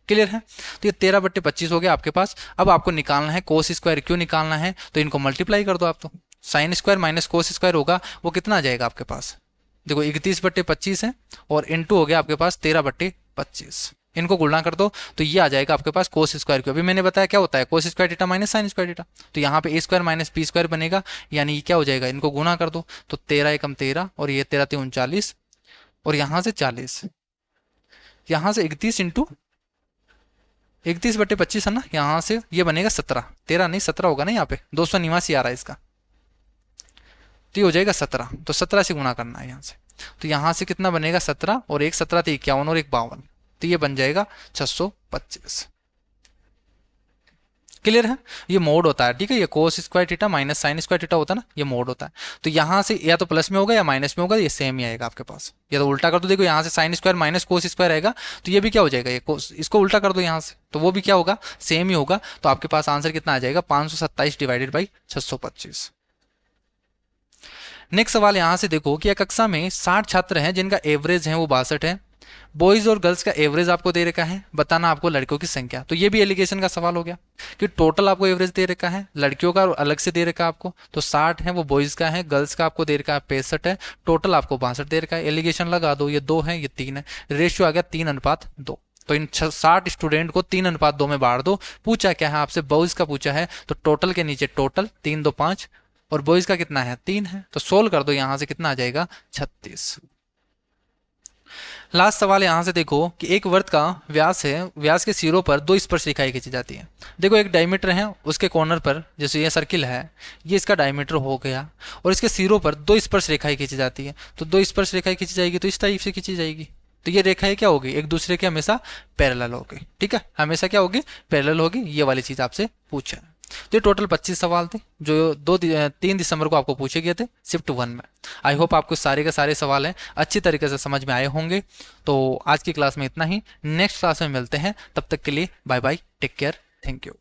क्लियर है। तो ये 13/25 हो गया आपके पास। अब आपको निकालना है कोस स्क्वायर, क्यों निकालना है, तो इनको मल्टीप्लाई कर दो आप। तो sine square minus cos square होगा, वो कितना आ जाएगा आपके पास, देखो 31/25 है और इंटू हो गया आपके पास 13/25। इनको गुणा कर दो तो ये आ जाएगा आपके पास कोस स्क्वायर क्यू। अभी मैंने बताया क्या होता है कोस square theta minus sign square theta, तो यहाँ पे ए स्क्वायर माइनस बी स्क्वायर बनेगा, यानी ये क्या हो जाएगा, इनको गुणा कर दो तो 13 एकम 13 और ये 13 3 39 और यहाँ से 40, यहाँ से 31 इंटू 31/25 है ना, यहाँ से ये बनेगा 17, 13 नहीं 17 होगा ना, यहाँ पे 289 आ रहा है इसका, तो ये हो जाएगा 17, तो 17 से गुणा करना है यहाँ से। तो यहाँ से कितना बनेगा 17 और एक 17 तो 51 और एक 52, तो ये बन जाएगा 625। क्लियर है। ये मोड होता है, ठीक है, ये कोस square theta minus sign square theta होता है ना, ये मोड होता है। तो यहाँ से या तो प्लस में होगा या माइनस में होगा, ये सेम ही आएगा आपके पास। या तो उल्टा कर दो, देखो यहाँ से sine square minus cos square आएगा, तो ये भी क्या हो जाएगा, ये कोस, इसको उल्टा कर दो यहाँ से, तो वो भी क्या होगा, सेम ही होगा। तो आपके पास आंसर कितना आ जाएगा, 527 डिवाइडेड बाई 625। नेक्स्ट सवाल यहाँ से देखो कि एक कक्षा में 60 छात्र हैं जिनका एवरेज है वो 62 है। बॉयज और गर्ल्स का एवरेज आपको दे रखा है, बताना आपको लड़कियों की संख्या। तो ये भी एलिगेशन का सवाल हो गया कि टोटल आपको एवरेज दे रखा है, लड़कियों का अलग से दे रखा है आपको, तो 60 है वो बॉयज का है, गर्ल्स का आपको दे रखा है 65 है, टोटल आपको 62 दे रखा है। एलिगेशन लगा दो, ये 2 है ये 3 है, रेशियो आ गया 3:2। तो इन 60 स्टूडेंट को 3:2 में बांट दो। पूछा क्या है आपसे, बॉयज का पूछा है, तो टोटल के नीचे टोटल 3 2 5 और बॉयज का कितना है 3 है, तो सोल्व कर दो, यहां से कितना आ जाएगा 36। लास्ट सवाल यहां से देखो कि एक वृत्त का व्यास है, व्यास के सिरों पर 2 स्पर्श रेखाएं खींची जाती है। देखो एक डायमीटर है, उसके कॉर्नर पर जैसे ये सर्किल है, ये इसका डायमीटर हो गया, और इसके सिरों पर 2 स्पर्श रेखाएं खींची जाती है। तो 2 स्पर्श रेखाएं खींची जाएगी तो इस टाइप से खींची जाएगी, तो ये रेखाएं क्या होगी, एक दूसरे के हमेशा पैरेलल होगी, ठीक है, हमेशा क्या होगी, पैरेलल होगी। ये वाली चीज आपसे पूछा है। तो ये टोटल 25 सवाल थे जो 3 दिसंबर को आपको पूछे गए थे शिफ्ट 1 में। आई होप आपको सारे के सारे सवाल हैं अच्छी तरीके से समझ में आए होंगे। तो आज की क्लास में इतना ही, नेक्स्ट क्लास में मिलते हैं, तब तक के लिए bye bye, take care, thank you.